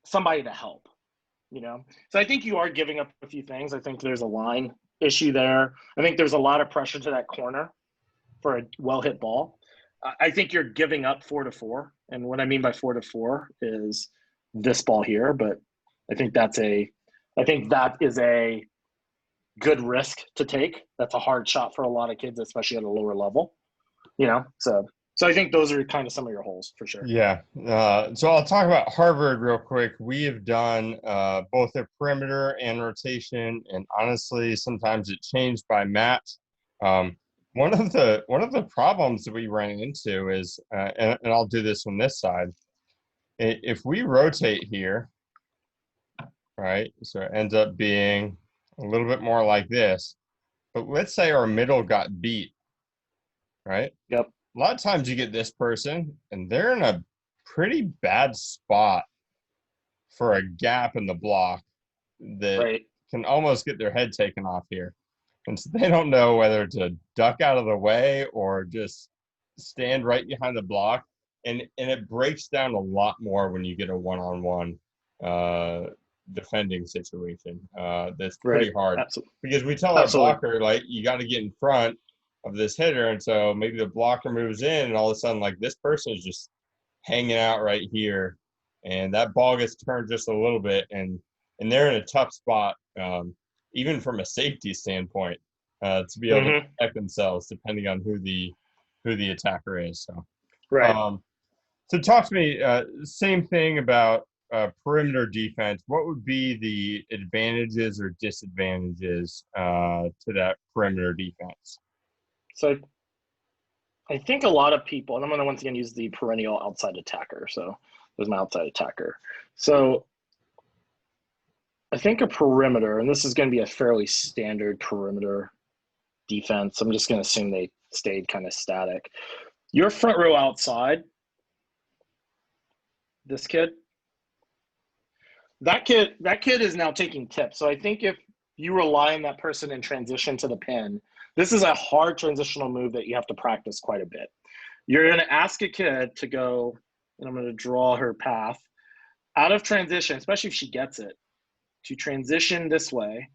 somebody to help, you know? So I think you are giving up a few things. I think there's a line issue there. I think there's a lot of pressure to that corner for a well-hit ball. I think you're giving up 4-4. And what I mean by 4-4 is this ball here, but I think that is a good risk to take. That's a hard shot for a lot of kids, especially at a lower level, you know? So I think those are kind of some of your holes for sure. Yeah. So I'll talk about Harvard real quick. We have done both a perimeter and rotation, and honestly, sometimes it changed by mat. One of the problems that we ran into is, and I'll do this on this side, if we rotate here, right? So it ends up being a little bit more like this. But let's say our middle got beat, right? Yep. A lot of times you get this person and they're in a pretty bad spot for a gap in the block that Right. can almost get their head taken off here. And so they don't know whether to duck out of the way or just stand right behind the block. And it breaks down a lot more when you get a one-on-one defending situation. That's Right. pretty hard Absolutely. because we tell our Absolutely. blocker, like, you got to get in front of this hitter. And so maybe the blocker moves in and all of a sudden, like, this person is just hanging out right here. And that ball gets turned just a little bit. And they're in a tough spot, even from a safety standpoint, to be able to Hmm. protect themselves, depending on who the attacker is. So, Right. um, so talk to me. Same thing about perimeter defense. What would be the advantages or disadvantages to that perimeter defense? So I think a lot of people, and I'm going to once again use the perennial outside attacker. So there's my outside attacker. So I think a perimeter, and this is going to be a fairly standard perimeter defense. I'm just going to assume they stayed kind of static. Your front row outside, this kid, that kid is now taking tips. So I think if you rely on that person in transition to the pin, this is a hard transitional move that you have to practice quite a bit. You're going to ask a kid to go, and I'm going to draw her path out of transition, especially if she gets it, to transition this way,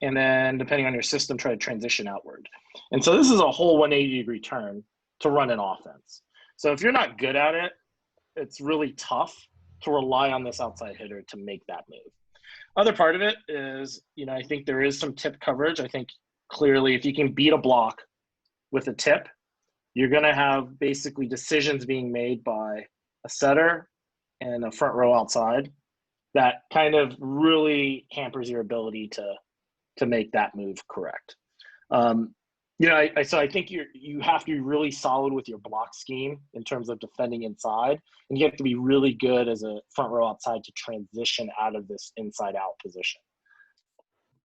and then depending on your system, try to transition outward. And so this is a whole 180-degree turn to run an offense. So if you're not good at it, it's really tough to rely on this outside hitter to make that move. Other part of it is, I think there is some tip coverage. I think clearly if you can beat a block with a tip, you're going to have basically decisions being made by a setter and a front row outside that kind of really hampers your ability to make that move correct. So I think you have to be really solid with your block scheme in terms of defending inside, and you have to be really good as a front row outside to transition out of this inside out position.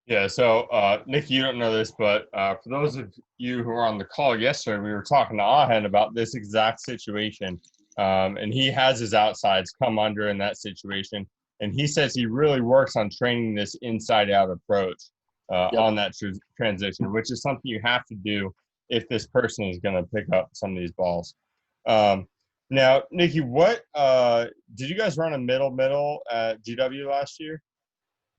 Yeah, so Nicki, you don't know this, but for those of you who were on the call yesterday, we were talking to Ahen about this exact situation. And he has his outsides come under in that situation. And he says he really works on training this inside out approach Yep. on that transition, which is something you have to do if this person is going to pick up some of these balls. Now, Nicki, what did you guys run a middle at GW last year?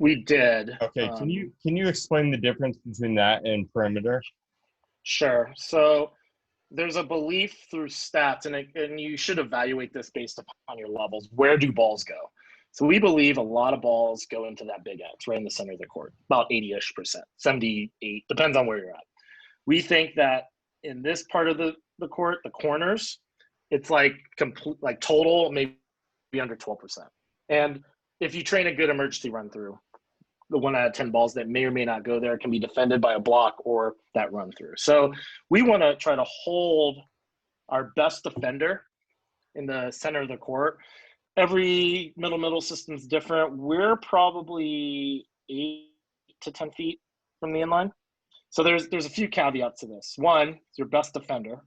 We did. Okay, can you explain the difference between that and perimeter? Sure. So there's a belief through stats, and you should evaluate this based upon your levels. Where do balls go? So we believe a lot of balls go into that big X right in the center of the court, about 80-ish%, 78, depends on where you're at. We think that in this part of the court, the corners, it's like complete, like total, maybe under 12%. And if you train a good emergency run through, the 1 out of 10 balls that may or may not go there can be defended by a block or that run through. So we want to try to hold our best defender in the center of the court. Every middle system is different. We're probably 8 to 10 feet from the inline. So there's a few caveats to this. One, it's your best defender.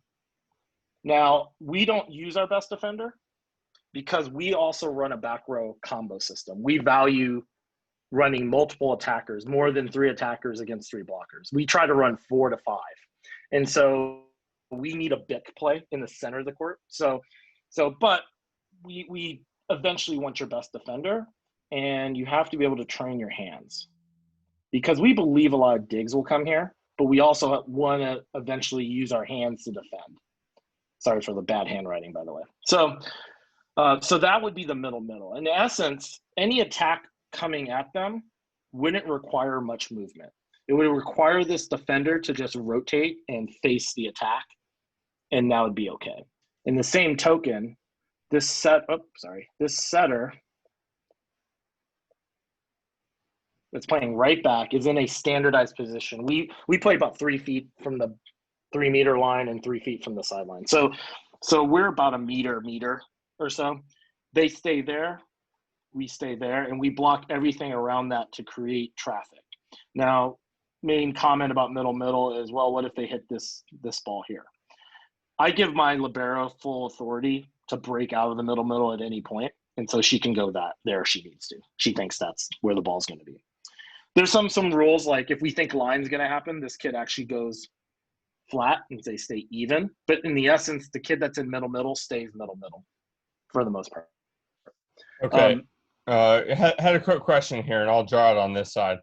Now, we don't use our best defender because we also run a back row combo system. We value running multiple attackers, more than 3 attackers against 3 blockers. We try to run 4 to 5. And so we need a BIC play in the center of the court. But we eventually want your best defender, and you have to be able to train your hands. Because we believe a lot of digs will come here, but we also want to eventually use our hands to defend. Sorry for the bad handwriting, by the way. So that would be the middle. In essence, any attack coming at them wouldn't require much movement. It would require this defender to just rotate and face the attack, and that would be okay. In the same token, this setter that's playing right back is in a standardized position. We play about 3 feet from the 3-meter line and 3 feet from the sideline. So we're about a meter or so. They stay there. we stay there, and we block everything around that to create traffic. Now, main comment about middle is, well, what if they hit this ball here? I give my libero full authority to break out of the middle at any point, and so she can go there if she needs to. She thinks that's where the ball's going to be. There's some rules, like if we think line's going to happen, this kid actually goes flat and they stay even. But in the essence, the kid that's in middle stays middle for the most part. Okay. Had a quick question here, and I'll draw it on this side.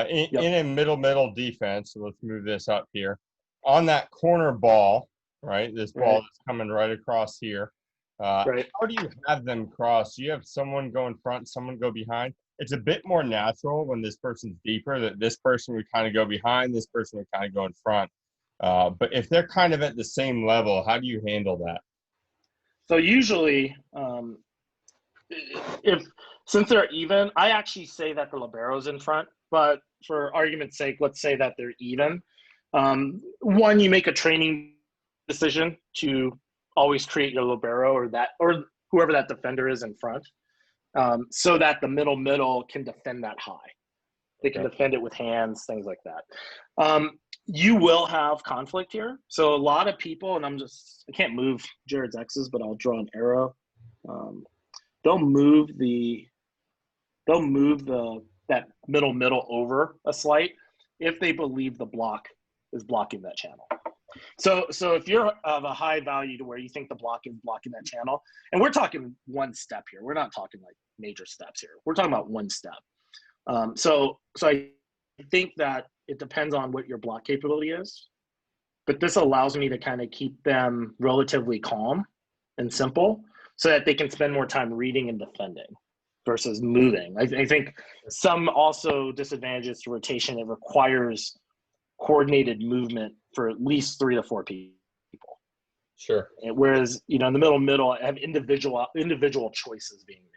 In a middle defense, so let's move this up here. On that corner ball, right, this ball that's coming right across here, how do you have them cross? Do you have someone go in front, someone go behind? It's a bit more natural when this person's deeper, that this person would kind of go behind, this person would kind of go in front. But if they're kind of at the same level, how do you handle that? So usually, since they're even, I actually say that the libero's in front, but for argument's sake, let's say that they're even. One, you make a training decision to always create your libero or whoever that defender is in front, so that the middle can defend that high. They can defend it with hands, things like that. You will have conflict here. So a lot of people, and I can't move Jared's X's, but I'll draw an arrow. They'll move that middle over a slight if they believe the block is blocking that channel. So if you're of a high value to where you think the block is blocking that channel, and we're talking one step here, we're not talking like major steps here. We're talking about one step. So I think that it depends on what your block capability is, but this allows me to kind of keep them relatively calm and simple so that they can spend more time reading and defending versus moving. I think some also disadvantages to rotation, it requires coordinated movement for at least 3 to 4 people. Sure. Whereas, in the middle, I have individual choices being made.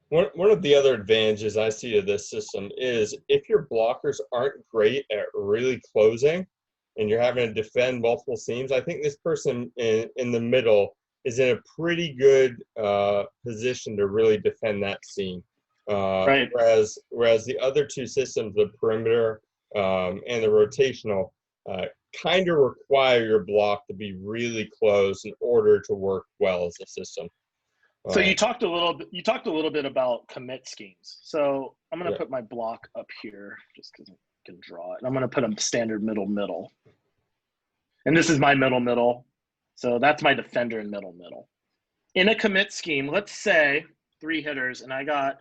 One of the other advantages I see to this system is if your blockers aren't great at really closing and you're having to defend multiple seams, I think this person in the middle is in a pretty good position to really defend that seam. Whereas the other two systems, the perimeter and the rotational, kind of require your block to be really close in order to work well as a system. So you talked a little bit about commit schemes. So I'm going to put my block up here just because I can draw it. And I'm going to put a standard middle. And this is my middle. So that's my defender in middle. In a commit scheme, let's say 3 hitters, and I got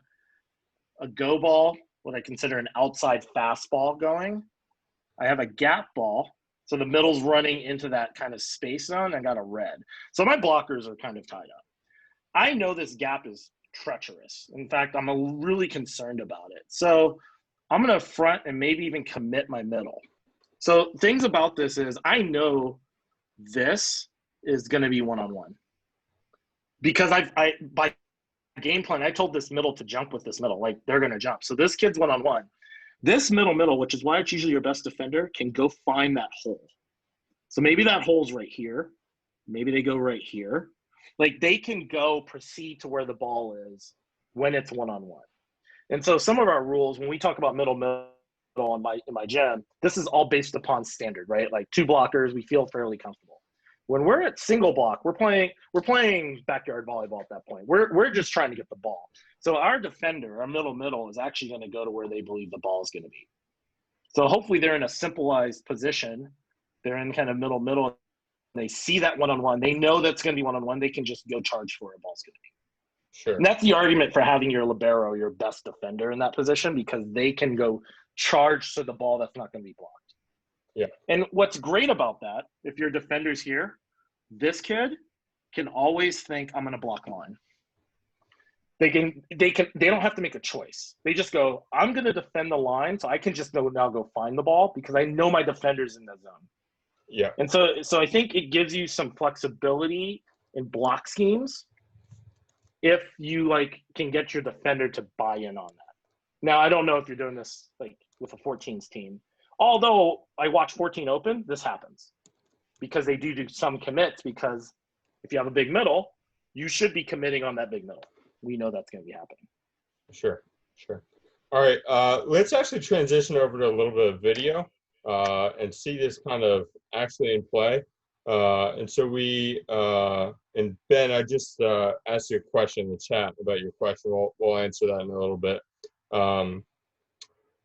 a go ball, what I consider an outside fastball going. I have a gap ball. So the middle's running into that kind of space zone. I got a red. So my blockers are kind of tied up. I know this gap is treacherous. In fact, I'm really concerned about it. So I'm going to front and maybe even commit my middle. So things about this is I know this is going to be one-on-one. Because I by game plan, I told this middle to jump with this middle. Like, they're going to jump. So this kid's one-on-one. This middle, which is why it's usually your best defender, can go find that hole. So maybe that hole's right here. Maybe they go right here. Like, they can proceed to where the ball is when it's one-on-one. And so some of our rules, when we talk about middle in my gym, this is all based upon standard, right? Like 2 blockers, we feel fairly comfortable. When we're at single block, we're playing backyard volleyball at that point. We're just trying to get the ball. So our defender, our middle, is actually going to go to where they believe the ball is going to be. So hopefully they're in a simplified position. They're in kind of middle. They see that one-on-one. They know that's going to be one-on-one. They can just go charge for where a ball's going to be. Sure. And that's the argument for having your libero, your best defender in that position, because they can go charge to the ball that's not going to be blocked. Yeah. And what's great about that, if your defender's here, this kid can always think, I'm going to block line. They don't have to make a choice. They just go, I'm going to defend the line, so I can just now go find the ball because I know my defender's in the zone. Yeah. And so I think it gives you some flexibility in block schemes if you can get your defender to buy in on that. Now, I don't know if you're doing this with a 14s team. Although I watch 14 Open, this happens because they do some commits, because if you have a big middle, you should be committing on that big middle. We know that's going to be happening. Sure, sure. All right, let's actually transition over to a little bit of video and see this kind of actually in play. And so and Ben, I just asked you a question in the chat about your question. We'll answer that in a little bit. Um,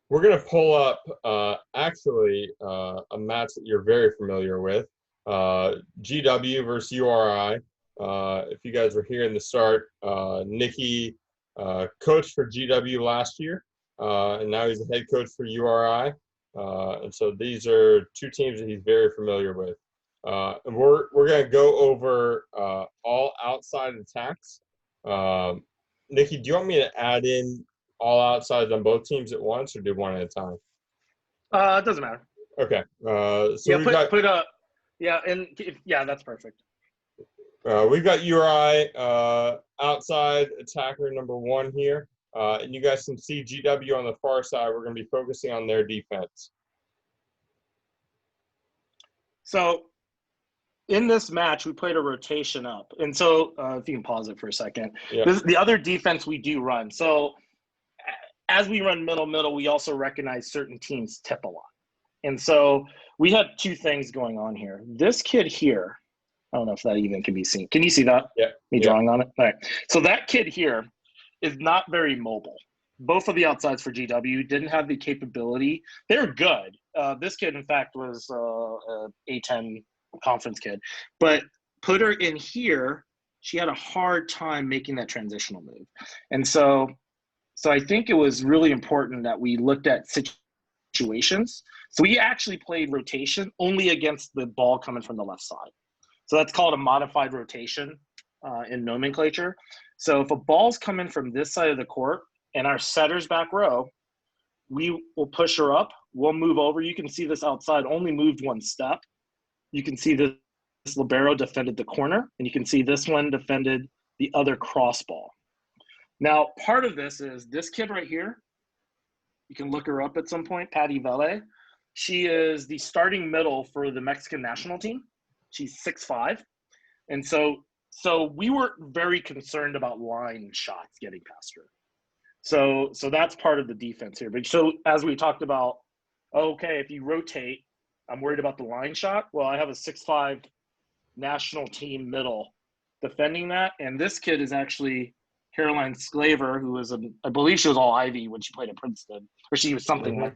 we're going to pull up a match that you're very familiar with, GW versus URI. If you guys were here in the start, Nicki coached for GW last year, and now he's the head coach for URI. And so these are two teams that he's very familiar with. And we're going to go over all outside attacks. Nicki, do you want me to add in all outsides on both teams at once, or do one at a time? It doesn't matter. Okay. So yeah, we've got that's perfect. We've got URI outside attacker number 1 here. And you guys can see GW on the far side. We're going to be focusing on their defense. So in this match, we played a rotation up. And so if you can pause it for a second. Yeah. This is the other defense we do run. So as we run middle, we also recognize certain teams tip a lot. And so we had 2 things going on here. This kid here, I don't know if that even can be seen. Can you see that? Yeah. Me drawing on it? All right. So that kid here is not very mobile. Both of the outsides for GW didn't have the capability. They're good. This kid, in fact, was a A10 conference kid. But put her in here, she had a hard time making that transitional move. And so I think it was really important that we looked at situations. So we actually played rotation only against the ball coming from the left side. So that's called a modified rotation in nomenclature. So if a ball's coming from this side of the court and our setter's back row, we will push her up. We'll move over. You can see this outside only moved 1 step. You can see this libero defended the corner, and you can see this one defended the other cross ball. Now, part of this is this kid right here. You can look her up at some point, Patty Vele. She is the starting middle for the Mexican national team. She's 6'5". And so we were very concerned about line shots getting past her. So that's part of the defense here. But so as we talked about, okay, if you rotate, I'm worried about the line shot. Well, I have a 6'5" national team middle defending that. And this kid is actually Caroline Sclaver, who was I believe she was all Ivy when she played at Princeton, or she was something like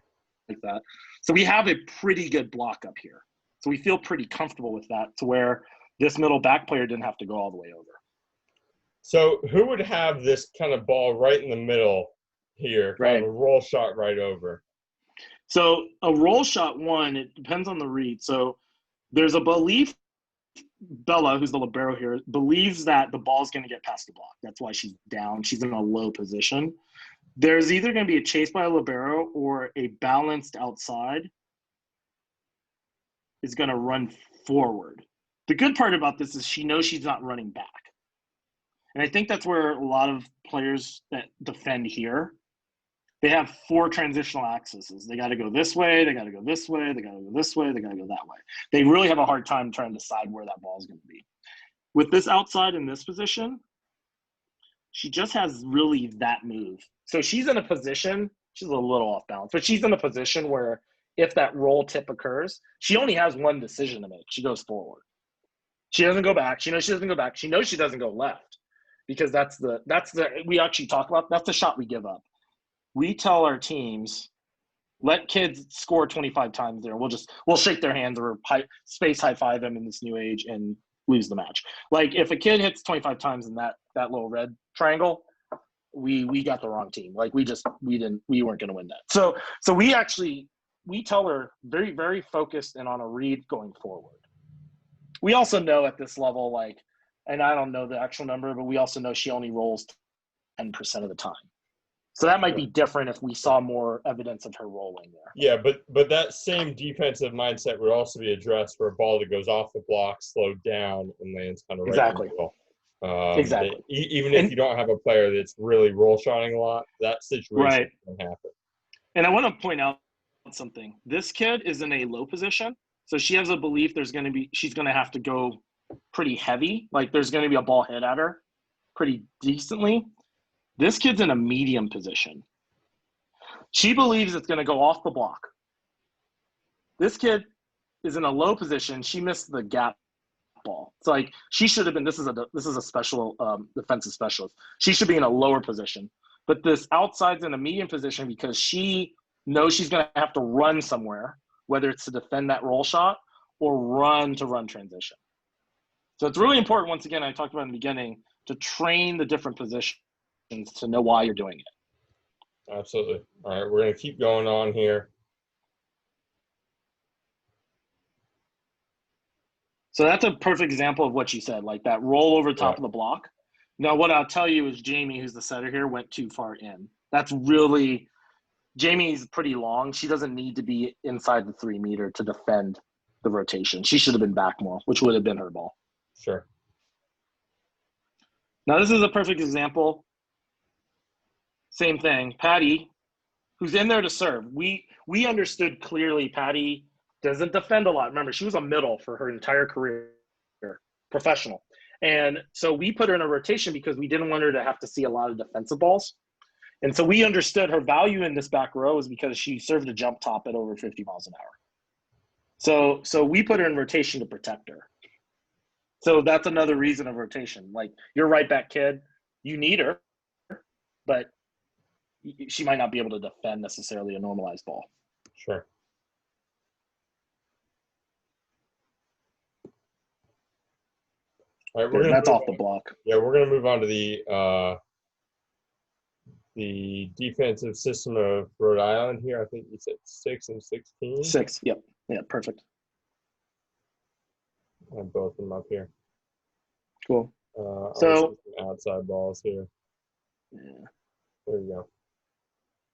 that. So we have a pretty good block up here. So we feel pretty comfortable with that, to where this middle back player didn't have to go all the way over. So who would have this kind of ball right in the middle here, kind of a roll shot right over? So a roll shot, it depends on the read. So there's a belief, Bella, who's the libero here, believes that the ball's going to get past the block. That's why she's down. She's in a low position. There's either going to be a chase by a libero or a balanced outside is going to run forward. The good part about this is she knows she's not running back. And I think that's where a lot of players that defend here, they have 4 transitional accesses. They got to go this way, they got to go this way, they got to go this way, they got to go that way. They really have a hard time trying to decide where that ball is going to be. With this outside in this position, she just has really that move. So she's in a position, she's a little off balance, but she's in a position where if that roll tip occurs, she only has one decision to make. She goes forward. She doesn't go back. She knows she doesn't go back. She knows she doesn't go left, because that's the we actually talk about, that's the shot we give up. We tell our teams, let kids score 25 times there. We'll shake their hands or space high five them in this new age and lose the match. Like if a kid hits 25 times in that little red triangle, we got the wrong team. Like we weren't going to win that. So we tell her very, very focused and on a read going forward. We also know at this level, like, and I don't know the actual number, but we also know she only rolls 10% of the time. So that might be different if we saw more evidence of her rolling there. Yeah, but that same defensive mindset would also be addressed for a ball that goes off the block, slowed down, and lands kind of right in the middle. Exactly. Even if you don't have a player that's really roll shotting a lot, that situation can happen. And I want to point out something. This kid is in a low position, so she has a belief she's going to have to go pretty heavy. Like there's going to be a ball hit at her pretty decently. This kid's in a medium position. She believes it's going to go off the block. This kid is in a low position. She missed the gap ball. It's like she should have been. This is a special defensive specialist. She should be in a lower position. But this outside's in a medium position because she knows she's going to have to run somewhere, whether it's to defend that roll shot or run to run transition. So it's really important, once again, I talked about in the beginning, to train the different positions to know why you're doing it. Absolutely. All right, we're going to keep going on here. So that's a perfect example of what you said, like that roll over top of the block. Now, what I'll tell you is Jamie, who's the setter here, went too far in. That's really – Jamie's pretty long. She doesn't need to be inside the 3 meter to defend the rotation. She should have been back more, which would have been her ball. Sure. Now, this is a perfect example. Same thing. Patty, who's in there to serve. We understood clearly Patty doesn't defend a lot. Remember, she was a middle for her entire career, professional. And so we put her in a rotation because we didn't want her to have to see a lot of defensive balls. And so we understood her value in this back row is because she served a jump top at over 50 miles an hour. So we put her in rotation to protect her. So that's another reason of rotation. Like, you're right back kid, you need her, but she might not be able to defend necessarily a normalized ball. Sure. All right, That's off the block. Yeah, we're going to move on to the defensive system of Rhode Island here. I think you said 6 and 16. 6, yep. Yeah, perfect. I have both of them up here. Cool. So outside balls here. Yeah. There you go.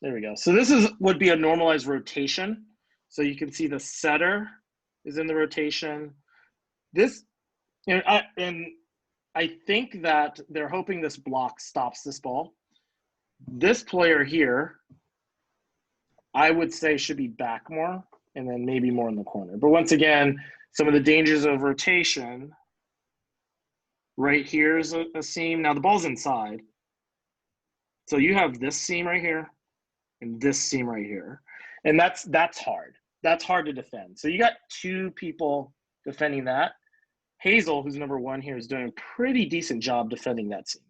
There we go. So this would be a normalized rotation. So you can see the setter is in the rotation. This, and I think that they're hoping this block stops this ball. This player here, I would say, should be back more and then maybe more in the corner. But once again, some of the dangers of rotation. Right here is a seam. Now the ball's inside. So you have this seam right here and this seam right here. And that's hard. That's hard to defend. So you got 2 people defending that. Hazel, who's number 1 here, is doing a pretty decent job defending that seam.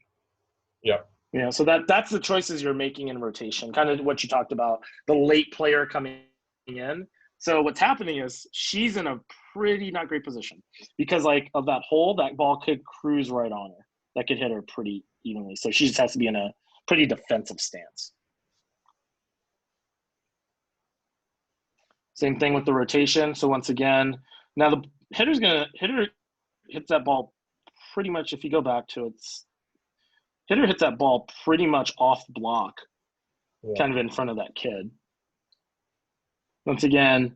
Yeah. You know, so that's the choices you're making in rotation, kind of what you talked about, the late player coming in. So what's happening is she's in a pretty not great position because, like, of that hole, that ball could cruise right on her. That could hit her pretty evenly. So she just has to be in a pretty defensive stance. Same thing with the rotation. So once again, now the hitter hits that ball pretty much, if you go back to it, hitter hits that ball pretty much off the block, kind of in front of that kid. Once again,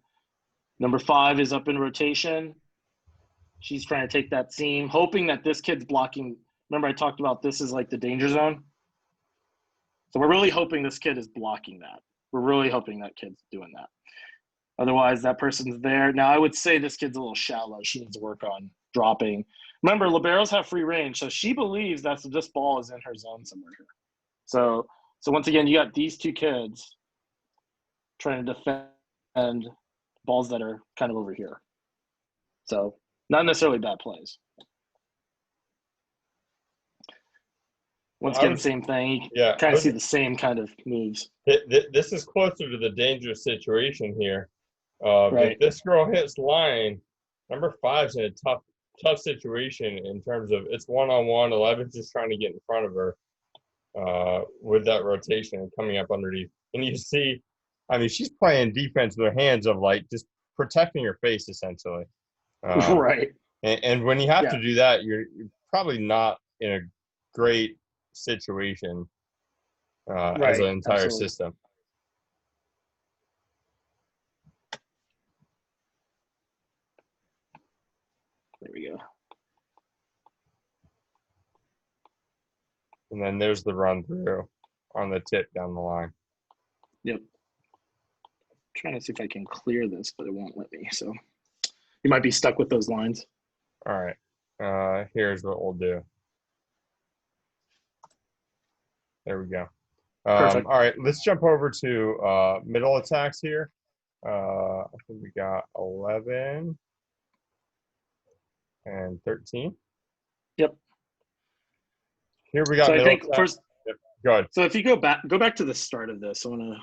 number 5 is up in rotation. She's trying to take that seam, hoping that this kid's blocking. Remember I talked about this is like the danger zone? So we're really hoping this kid is blocking that. We're really hoping that kid's doing that. Otherwise, that person's there. Now, I would say this kid's a little shallow. She needs to work on dropping. Remember, liberos have free range, so she believes that this ball is in her zone somewhere here. So once again, you got these 2 kids trying to defend balls that are kind of over here. So not necessarily bad plays. Once again, same thing. You kind of see the same kind of moves. This is closer to the dangerous situation here. Right. If this girl hits line, number 5's in a tough situation in terms of it's 1-on-1. 11's just trying to get in front of her with that rotation and coming up underneath. And you see, I mean, she's playing defense with her hands of like just protecting her face essentially. Right. And when you have to do that, you're probably not in a great situation as an entire system. There we go. And then there's the run through on the tip down the line. Yep. Trying to see if I can clear this, but it won't let me. So you might be stuck with those lines. All right. Here's what we'll do. There we go. Perfect. All right, let's jump over to middle attacks here. I think we got 11 and 13. Yep. Here we got So I middle think attack. first, Yep. Go ahead. so if you go back to the start of this, and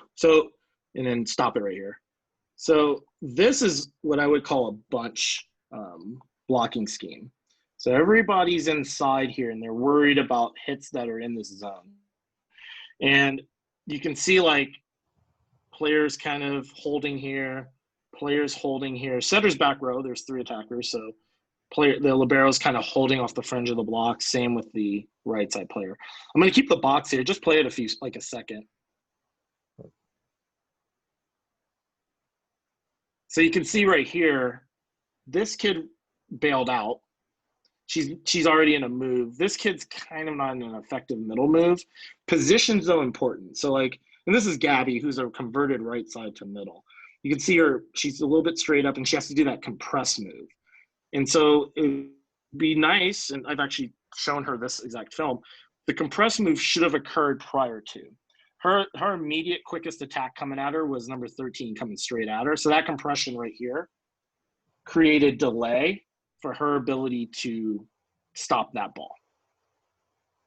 then stop it right here. So this is what I would call a bunch blocking scheme. So everybody's inside here, and they're worried about hits that are in this zone. And you can see like players kind of holding here, players holding here. Setter's back row, there's 3 attackers, so the libero's kind of holding off the fringe of the block. Same with the right side player. I'm going to keep the box here. Just play it a second. So you can see right here, this kid bailed out. She's already in a move. This kid's kind of not in an effective middle move. Position's though important. So like, and this is Gabby, who's a converted right side to middle. You can see her, she's a little bit straight up and she has to do that compress move. And so it'd be nice, and I've actually shown her this exact film, the compress move should have occurred prior to. Her immediate quickest attack coming at her was number 13 coming straight at her. So that compression right here created delay for her ability to stop that ball.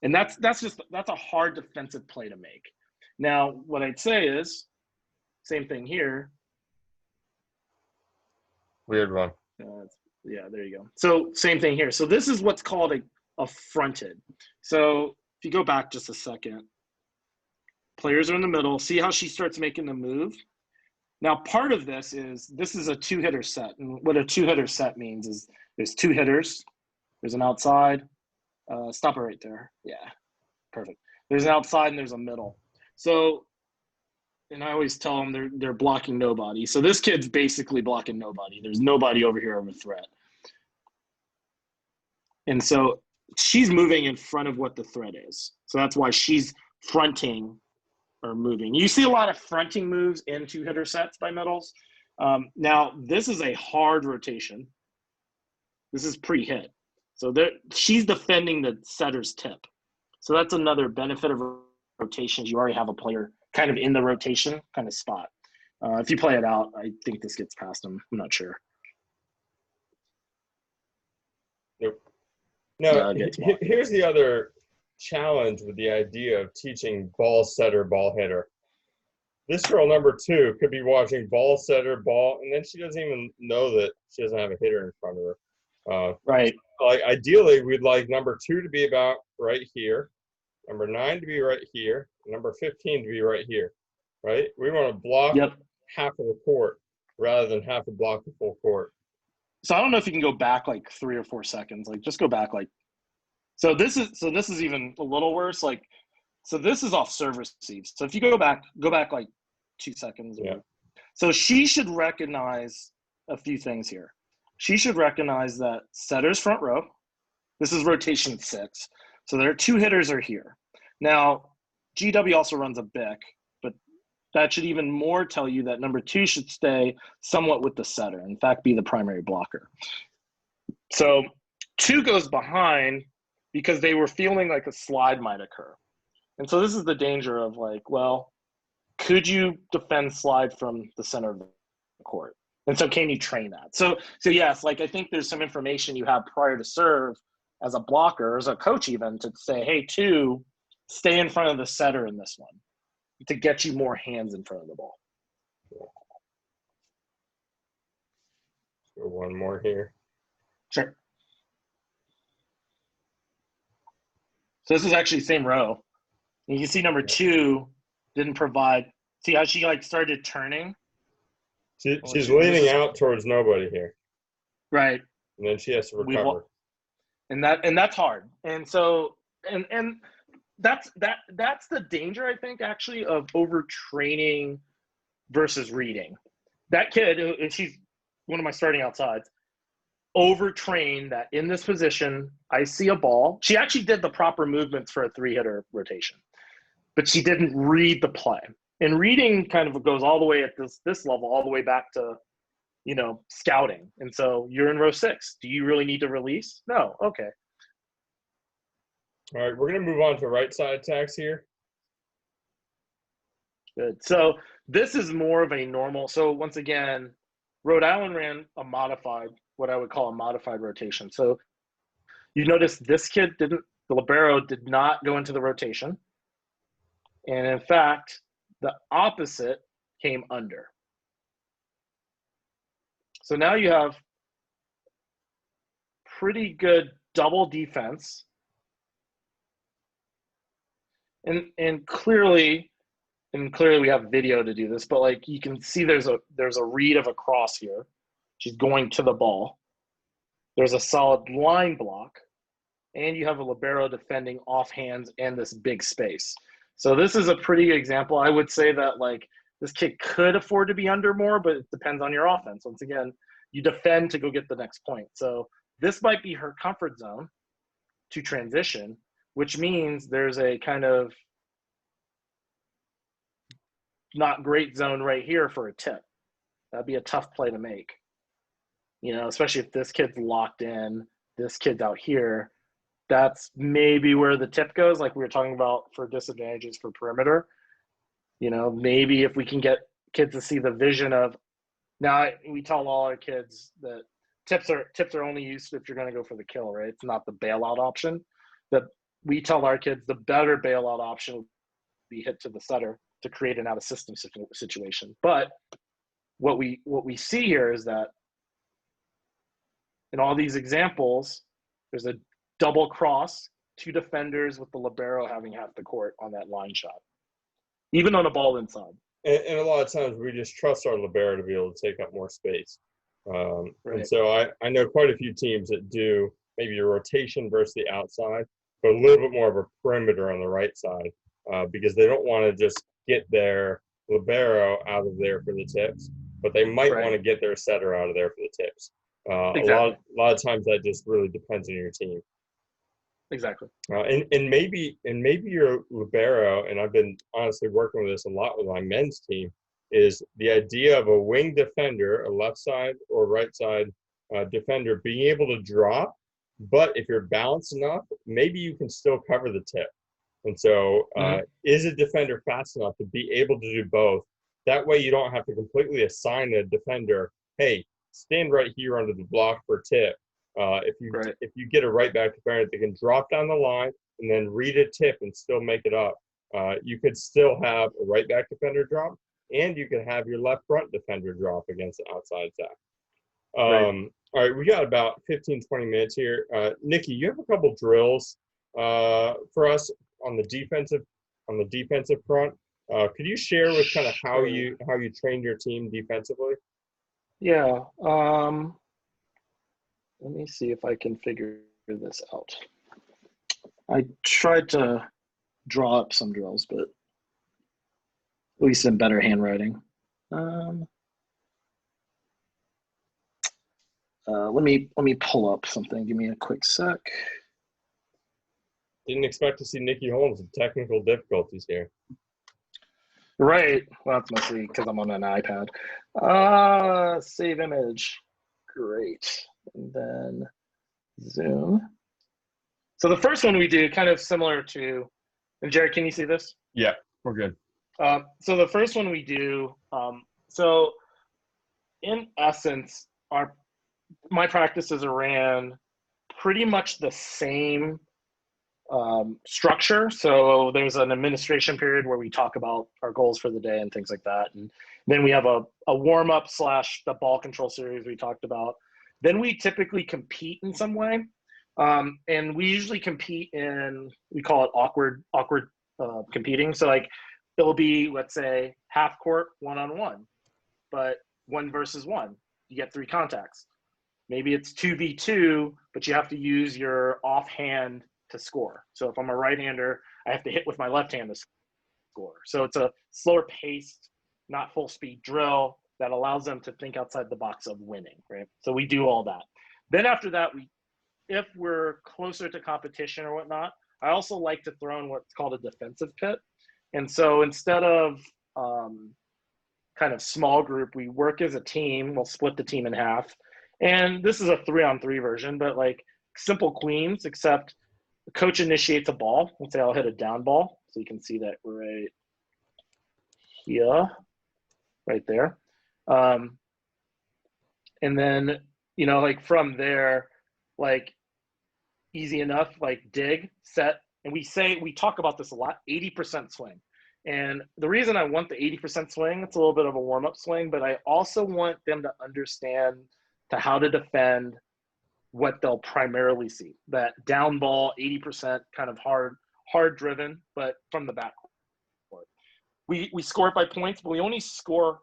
And that's a hard defensive play to make. Now, what I'd say is, same thing here. Weird one. Yeah, there you go. So same thing here. So this is what's called a fronted. So if you go back just a second, players are in the middle. See how she starts making the move? Now, part of this is a 2-hitter set. And what a 2-hitter set means is there's 2 hitters. There's an outside. Stop it right there. Yeah, perfect. There's an outside and there's a middle. So, and I always tell them they're blocking nobody. So this kid's basically blocking nobody. There's nobody over here of a threat. And so she's moving in front of what the threat is. So that's why she's fronting or moving. You see a lot of fronting moves in 2-hitter sets by middles. Now, this is a hard rotation. This is pre-hit. So she's defending the setter's tip. So that's another benefit of rotations. You already have a player kind of in the rotation kind of spot. If you play it out, I think this gets past him. I'm not sure. Nope. No, here's the other challenge with the idea of teaching ball setter, ball hitter. This girl, number 2, could be watching ball setter, ball, and then she doesn't even know that she doesn't have a hitter in front of her. Right. Like ideally, we'd like number 2 to be about right here, number 9 to be right here, number 15 to be right here, right? We want to block half of the court rather than have to block the full court. So I don't know if you can go back like 3 or 4 seconds. Like just go back like. So this is even a little worse. Like, so this is off serve receive. So if you go back like 2 seconds. Yeah. So she should recognize a few things here. She should recognize that setter's front row. This is rotation 6. So their 2 hitters are here. Now, GW also runs a BIC, but that should even more tell you that number 2 should stay somewhat with the setter. In fact, be the primary blocker. So 2 goes behind because they were feeling like a slide might occur. And so this is the danger of like, well, could you defend slide from the center of the court? And so can you train that? So yes, like I think there's some information you have prior to serve as a blocker, as a coach even, to say, hey, 2, stay in front of the setter in this one to get you more hands in front of the ball. So one more here. Sure. So this is actually same row. And you can see number 2 didn't provide. See how she like started turning? She's leaning out towards nobody here. Right. And then she has to recover. And that's hard. And so and that's the danger, I think, actually, of overtraining versus reading. That kid, and she's one of my starting outsides, overtrained that in this position, I see a ball. She actually did the proper movements for a 3-hitter rotation, but she didn't read the play. And reading kind of goes all the way at this level, all the way back to, scouting. And so you're in row 6. Do you really need to release? No. Okay. All right, we're going to move on to right side attacks here. Good. So this is more of a normal. So once again, Rhode Island ran a modified, what I would call a modified rotation. So you notice this kid didn't, the libero did not go into the rotation. And in fact, the opposite came under. So now you have pretty good double defense. And clearly we have video to do this, but like you can see there's a read of a cross here. She's going to the ball. There's a solid line block, and you have a libero defending off hands and this big space. So this is a pretty good example. I would say that like this kid could afford to be under more, but it depends on your offense. Once again, you defend to go get the next point. So this might be her comfort zone to transition, which means there's a kind of not great zone right here for a tip. That'd be a tough play to make, you know, especially if this kid's locked in, this kid's out here. That's maybe where the tip goes, like we were talking about for disadvantages for perimeter. You know, maybe if we can get kids to see the vision of, now we tell all our kids that tips are only used if you're going to go for the kill, right? It's not the bailout option. That we tell our kids the better bailout option would be hit to the setter to create an out of system situation. But what we see here is that in all these examples, there's a double cross, two defenders with the libero having half the court on that line shot, even on a ball inside. And a lot of times we just trust our libero to be able to take up more space. Right. And so I know quite a few teams that do maybe a rotation versus the outside, but a little bit more of a perimeter on the right side because they don't want to just get their libero out of there for the tips, but they might want to get their setter out of there for the tips. Exactly. A lot of times that just really depends on your team. Exactly. And maybe your libero, and I've been honestly working with this a lot with my men's team, is the idea of a wing defender, a left side or right side defender, being able to drop, but if you're balanced enough, maybe you can still cover the tip. And so is a defender fast enough to be able to do both? That way you don't have to completely assign a defender, hey, stand right here under the block for tip. If you get a right back defender that can drop down the line and then read a tip and still make it up, you could still have a right back defender drop, and you could have your left front defender drop against the outside attack. All right, we got about 15, 20 minutes here. Nicki, you have a couple drills for us on the defensive front. Could you share with kind of how you trained your team defensively? Yeah. Let me see if I can figure this out. I tried to draw up some drills, but at least in better handwriting. Let me pull up something. Give me a quick sec. Didn't expect to see Nicki Holmes with technical difficulties here. Right. Well, that's mostly because I'm on an iPad. Save image. Great. And then zoom. So the first one we do, kind of similar to, and Jared, can you see this? Yeah, we're good. So the first one we do, so in essence, my practices ran pretty much the same structure. So there's an administration period where we talk about our goals for the day and things like that. And then we have a warm-up / the ball control series we talked about. Then we typically compete in some way. And we usually compete in, we call it awkward competing. So like it'll be, let's say, half court, one-on-one, but 1 versus 1. You get 3 contacts. Maybe it's 2v2, but you have to use your offhand to score. So if I'm a right-hander, I have to hit with my left hand to score. So it's a slower paced, not full speed drill that allows them to think outside the box of winning, right? So we do all that. Then after that, if we're closer to competition or whatnot, I also like to throw in what's called a defensive pit. And so instead of kind of small group, we work as a team. We'll split the team in half. And this is a 3-on-3 version, but like simple queens, except the coach initiates a ball. Let's say I'll hit a down ball. So you can see that right Yeah, right there. And then, like from there, like easy enough, like dig, set. And we talk about this a lot, 80% swing. And the reason I want the 80% swing, it's a little bit of a warm-up swing, but I also want them to understand to how to defend what they'll primarily see. That down ball, 80% kind of hard driven, but from the backcourt. We score it by points, but we only score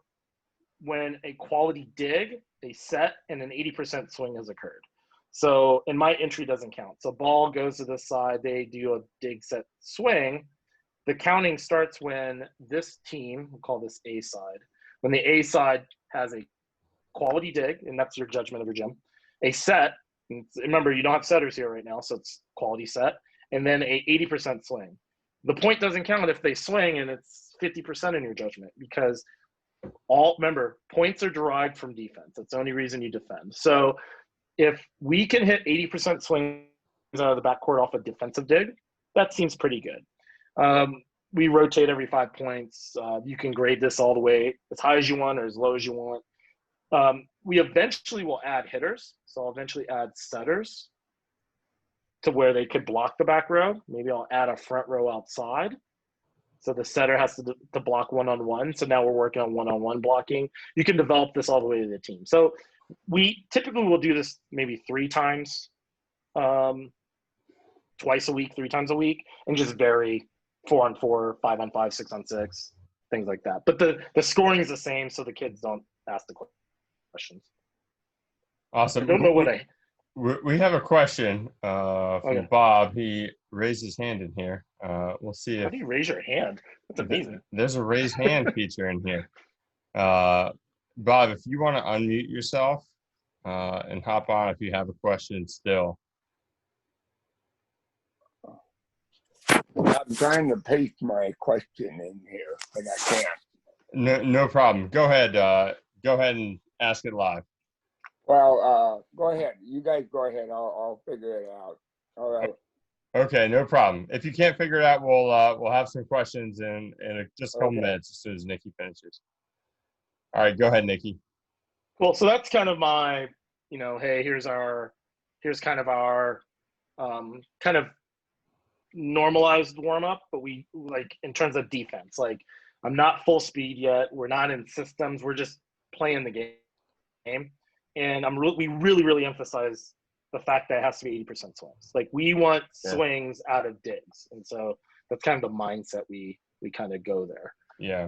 when a quality dig, a set, and an 80% swing has occurred. So, and my entry doesn't count. So ball goes to this side, they do a dig, set, swing. The counting starts when this team, we'll call this A side, when the A side has a quality dig, and that's your judgment of your gym, a set, remember you don't have setters here right now, so it's quality set, and then a 80% swing. The point doesn't count if they swing and it's 50% in your judgment, because remember, points are derived from defense. That's the only reason you defend. So if we can hit 80% swings out of the backcourt off a defensive dig, that seems pretty good. We rotate every 5 points. You can grade this all the way as high as you want or as low as you want. We eventually will add hitters. So I'll eventually add setters to where they could block the back row. Maybe I'll add a front row outside. So the setter has to block one-on-one. So now we're working on one-on-one blocking. You can develop this all the way to the team. So we typically will do this maybe 3 times, twice a week, 3 times a week, and just vary 4-on-4, 5-on-5, 6-on-6, things like that. But the scoring is the same, so the kids don't ask the questions. Awesome. I don't know what We have a question from Okay. Bob. He raised his hand in here. We'll see How if do you raise your hand? That's amazing. there's a raise hand feature in here. Bob, if you want to unmute yourself and hop on if you have a question still. I'm trying to paste my question in here, but I can't. No problem. Go ahead. Go ahead and ask it live. Well, go ahead. You guys go ahead. I'll figure it out. All right. Okay, no problem. If you can't figure it out, we'll have some questions in just a couple minutes as soon as Nicki finishes. All right, go ahead, Nicki. Cool. So that's kind of my, hey, here's kind of our kind of normalized warm up, but we like in terms of defense, like I'm not full speed yet. We're not in systems. We're just playing the game. And we really emphasize the fact that it has to be 80% swings. Like we want swings out of digs. And so that's kind of the mindset we kind of go there. Yeah.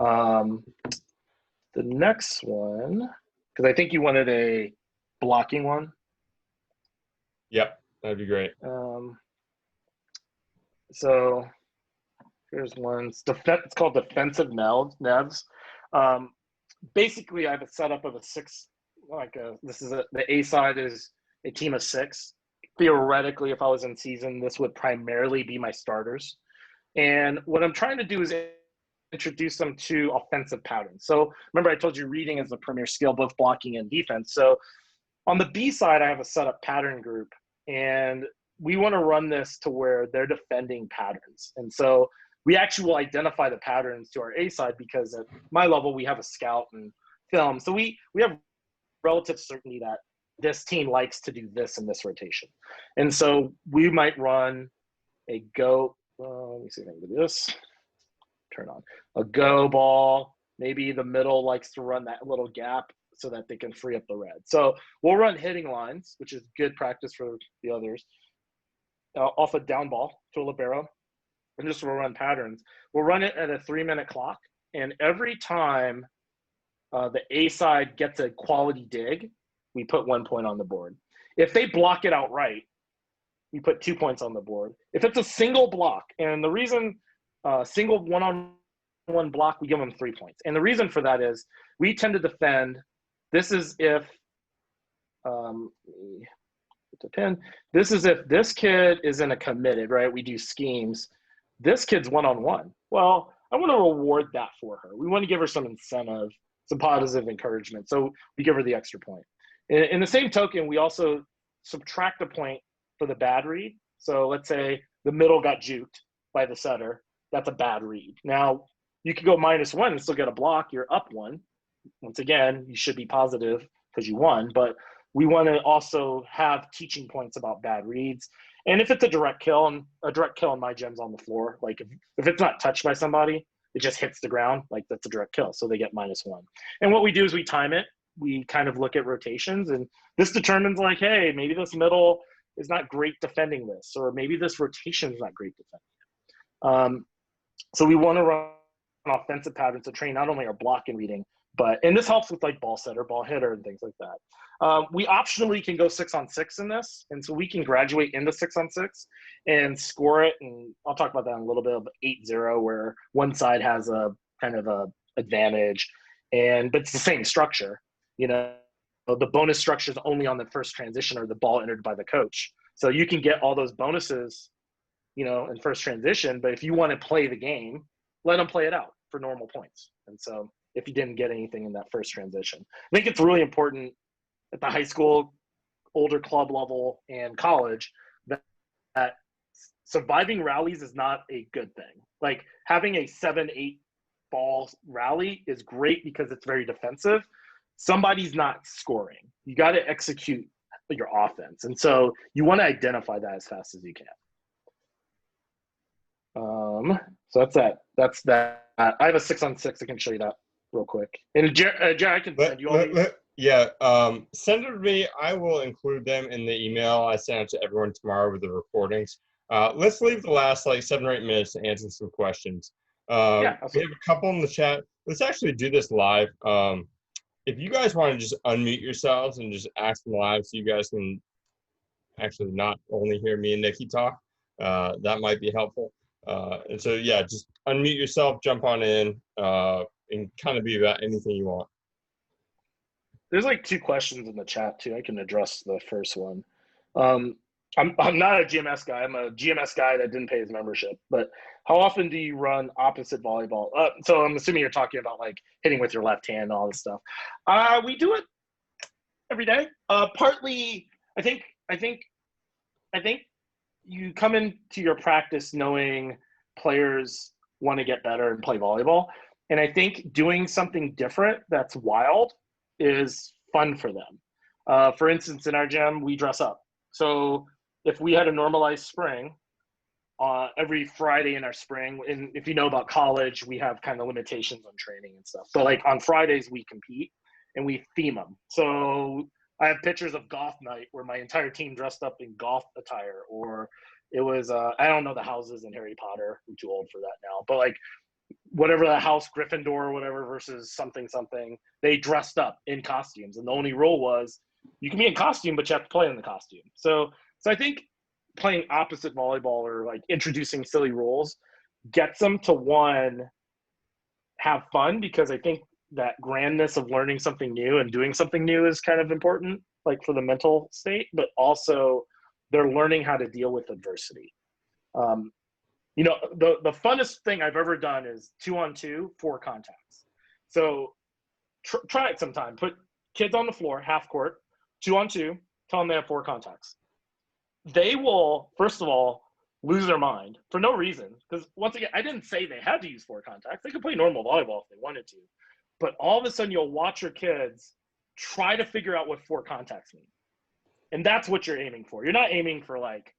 The next one, because I think you wanted a blocking one. Yep, that'd be great. So here's one. It's called defensive nevs. Basically, I have a setup of a 6. The A side is a team of 6. Theoretically, if I was in season, this would primarily be my starters. And what I'm trying to do is introduce them to offensive patterns. So remember, I told you reading is the premier skill, both blocking and defense. So on the B side, I have a setup pattern group, and we want to run this to where they're defending patterns. And so we actually will identify the patterns to our A side because at my level, we have a scout and film. So we have relative certainty that this team likes to do this in this rotation. And so we might run a go, let me see if I can do this. Turn on a go ball. Maybe the middle likes to run that little gap so that they can free up the red. So we'll run hitting lines, which is good practice for the others, off a down ball to a libero, and just we'll run patterns. We'll run it at a 3-minute clock, and every time the A side gets a quality dig, we put 1 point on the board. If they block it outright, we put 2 points on the board. If it's a single block, and the reason single one-on-one block, we give them 3 points. And the reason for that is we tend to defend. This is if this is if this kid is in a committed, right? We do schemes. This kid's one-on-one. Well, I want to reward that for her. We want to give her some incentive, some positive encouragement. So we give her the extra point. In the same token, we also subtract a point for the bad read. So let's say the middle got juked by the setter. That's a bad read. Now, you could go -1 and still get a block. You're up 1. Once again, you should be positive because you won, but we want to also have teaching points about bad reads. And if it's a direct kill, and a direct kill in my gem's on the floor, like if it's not touched by somebody, it just hits the ground, like that's a direct kill. So they get -1. And what we do is we time it. We kind of look at rotations, and this determines like, hey, maybe this middle is not great defending this, or maybe this rotation is not great defending it. So we want to run offensive patterns to train not only our block and reading, and this helps with like ball setter, ball hitter, and things like that. We optionally can go 6-on-6 in this, and so we can graduate into 6-on-6 and score it. And I'll talk about that in a little bit of 8-0, where one side has a kind of a advantage, but it's the same structure. You know, the bonus structure is only on the first transition or the ball entered by the coach. So you can get all those bonuses, you know, in first transition. But if you want to play the game, let them play it out for normal points. And so if you didn't get anything in that first transition, I think it's really important at the high school, older club level, and college that surviving rallies is not a good thing. Like having a 7-8 ball rally is great because it's very defensive. Somebody's not scoring. You got to execute your offense. And so you want to identify that as fast as you can. So that's that. That's that. I have a 6-on-6. I can show you that real quick. And Jared, I can send you all these. Yeah, send it to me. I will include them in the email I send out to everyone tomorrow with the recordings. Let's leave the last like 7 or 8 minutes to answer some questions. Yeah, we have a couple in the chat. Let's actually do this live. If you guys want to just unmute yourselves and just ask them live so you guys can actually not only hear me and Nicki talk, that might be helpful. And so, yeah, just unmute yourself, jump on in, and kind of be about anything you want. There's like 2 questions in the chat too. I can address the first one. I'm not a GMS guy. I'm a GMS guy that didn't pay his membership. But how often do you run opposite volleyball? So I'm assuming you're talking about like hitting with your left hand and all this stuff. We do it every day. Partly, I think you come into your practice knowing players want to get better and play volleyball. And I think doing something different that's wild is fun for them. For instance, in our gym, we dress up. So if we had a normalized spring, every Friday in our spring, and if you know about college, we have kind of limitations on training and stuff. So like on Fridays, we compete and we theme them. So I have pictures of golf night where my entire team dressed up in golf attire, or it was, I don't know the houses in Harry Potter. I'm too old for that now. But like whatever the house, Gryffindor or whatever versus something, they dressed up in costumes. And the only rule was you can be in costume, but you have to play in the costume. So I think playing opposite volleyball or like introducing silly rules gets them to, one, have fun, because I think that grandness of learning something new and doing something new is kind of important, like for the mental state, but also they're learning how to deal with adversity. You know, the funnest thing I've ever done is 2-on-2, 4 contacts. So try it sometime. Put kids on the floor, half court, 2-on-2, tell them they have 4 contacts. They will, first of all, lose their mind for no reason. Because once again, I didn't say they had to use 4 contacts. They could play normal volleyball if they wanted to. But all of a sudden, you'll watch your kids try to figure out what 4 contacts mean. And that's what you're aiming for. You're not aiming for like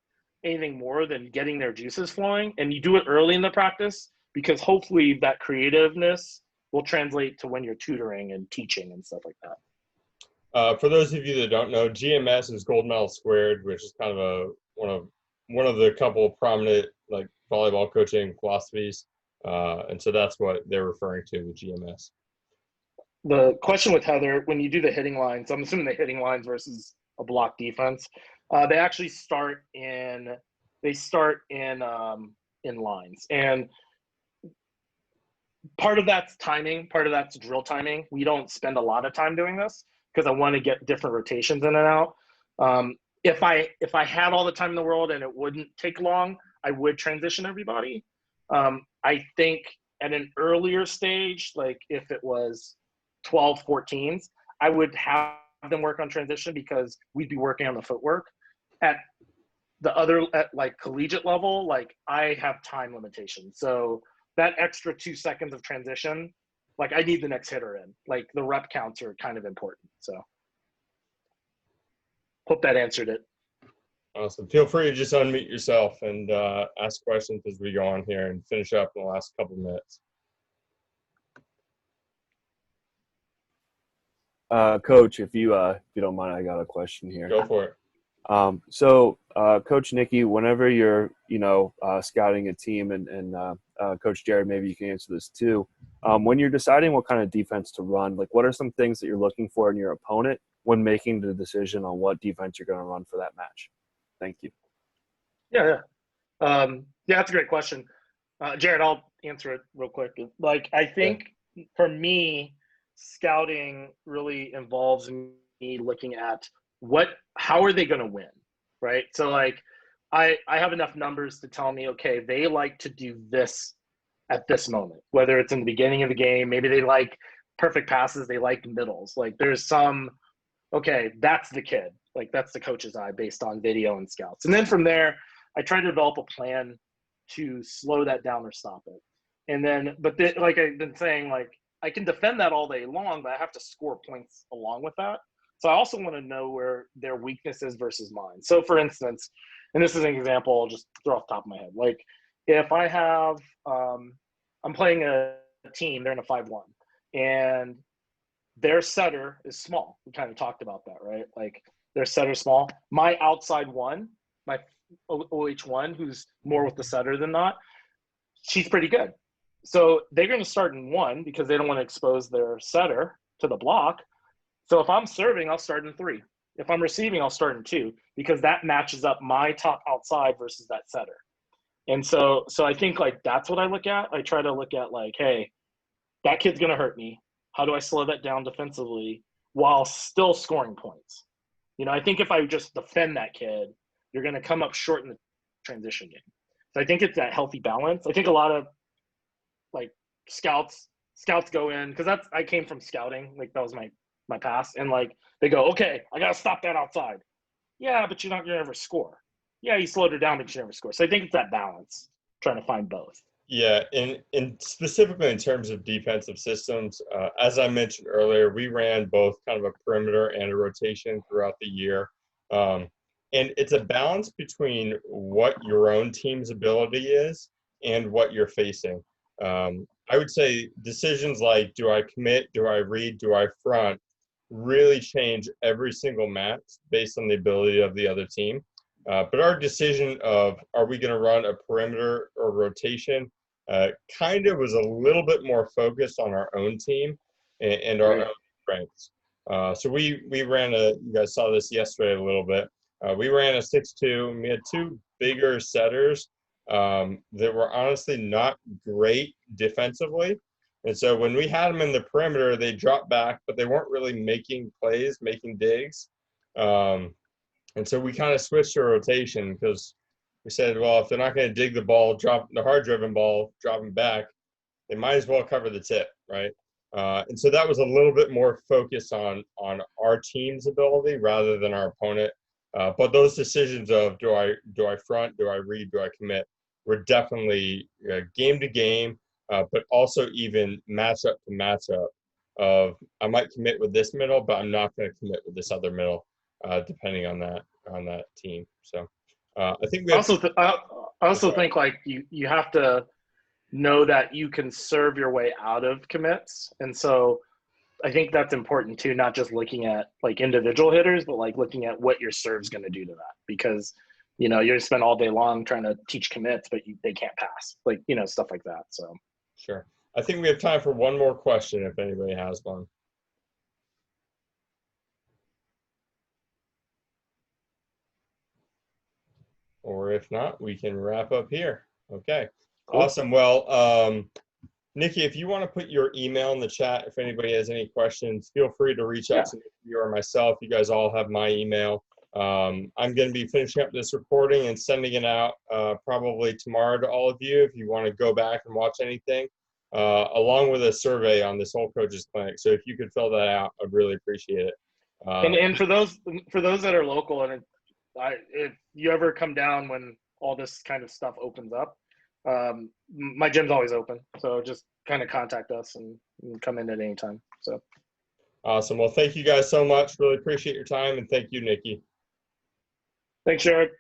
anything more than getting their juices flowing. And you do it early in the practice, because hopefully that creativeness will translate to when you're tutoring and teaching and stuff like that. For those of you that don't know, GMS is Gold Medal Squared, which is kind of one of the couple of prominent like volleyball coaching philosophies, and so that's what they're referring to with GMS. The question with Heather, when you do the hitting lines, I'm assuming the hitting lines versus a block defense, they actually start in lines, and part of that's timing, part of that's drill timing. We don't spend a lot of time doing this because I want to get different rotations in and out. If I had all the time in the world and it wouldn't take long, I would transition everybody. I think at an earlier stage, like if it was 12, 14s, I would have them work on transition because we'd be working on the footwork. At like collegiate level, like I have time limitations. So that extra 2 seconds of transition, like I need the next hitter in. Like the rep counts are kind of important. So hope that answered it. Awesome. Feel free to just unmute yourself and ask questions as we go on here and finish up in the last couple minutes. Coach, if you don't mind, I got a question here. Go for it. So, Coach Nicki, whenever you're, scouting a team, and Coach Jared, maybe you can answer this too. When you're deciding what kind of defense to run, like what are some things that you're looking for in your opponent when making the decision on what defense you're going to run for that match? Thank you. Yeah, that's a great question. Jared, I'll answer it real quick. Like, I think for me, scouting really involves me looking at how are they going to win, right? So like, I have enough numbers to tell me, okay, they like to do this at this moment, whether it's in the beginning of the game, maybe they like perfect passes, they like middles. Like there's okay, that's the kid. Like that's the coach's eye based on video and scouts. And then from there, I try to develop a plan to slow that down or stop it. And then, like I've been saying, like I can defend that all day long, but I have to score points along with that. So I also want to know where their weakness is versus mine. So for instance, and this is an example I'll just throw off the top of my head. Like if I have, I'm playing a team, they're in a 5-1, and their setter is small. We kind of talked about that, right? Like their setter small. My outside one, my OH1, who's more with the setter than not, she's pretty good. So they're going to start in 1 because they don't want to expose their setter to the block. So if I'm serving, I'll start in 3. If I'm receiving, I'll start in 2 because that matches up my top outside versus that setter. And so I think like that's what I look at. I try to look at like, hey, that kid's going to hurt me. How do I slow that down defensively while still scoring points? I think if I just defend that kid, you're going to come up short in the transition game. So I think it's that healthy balance. I think a lot of like scouts go in because I came from scouting. Like that was my past. And like they go, okay, I got to stop that outside. Yeah, but you're not going to ever score. Yeah, you slowed her down, but you never score. So I think it's that balance, trying to find both. Yeah, and specifically in terms of defensive systems, as I mentioned earlier, we ran both kind of a perimeter and a rotation throughout the year. And it's a balance between what your own team's ability is and what you're facing. I would say decisions like, do I commit, do I read, do I front, really change every single match based on the ability of the other team. But our decision of, are we going to run a perimeter or rotation, kind of was a little bit more focused on our own team and our own strengths. So we ran you guys saw this yesterday a little bit. We ran a 6-2. We had 2 bigger setters that were honestly not great defensively. And so when we had them in the perimeter, they dropped back, but they weren't really making plays, making digs. And so we kind of switched to rotation because we said, well, if they're not going to dig the ball, drop the hard-driven ball, drop them back, they might as well cover the tip, right? And so that was a little bit more focused on our team's ability rather than our opponent. But those decisions of do I front, do I read, do I commit, were definitely game to game, but also even matchup to matchup of I might commit with this middle, but I'm not going to commit with this other middle, depending on that team. So I think we have I also think like you have to know that you can serve your way out of commits. And so I think that's important too, not just looking at like individual hitters, but like looking at what your serve's going to do to that, because you're going to spend all day long trying to teach commits, but they can't pass, like, stuff like that. So sure. I think we have time for one more question if anybody has one. Or if not, we can wrap up here. Okay. Cool. Awesome. Well, Nicki, if you want to put your email in the chat, if anybody has any questions, feel free to reach out to me or myself. You guys all have my email. I'm going to be finishing up this recording and sending it out probably tomorrow to all of you if you want to go back and watch anything, along with a survey on this whole coaches clinic. So if you could fill that out, I'd really appreciate it. And for those that are local, and if you ever come down when all this kind of stuff opens up, My gym's always open, so just kind of contact us and come in at any time. So Awesome. Well, thank you guys so much. Really appreciate your time, and thank you, Nicki. thanks, Jared.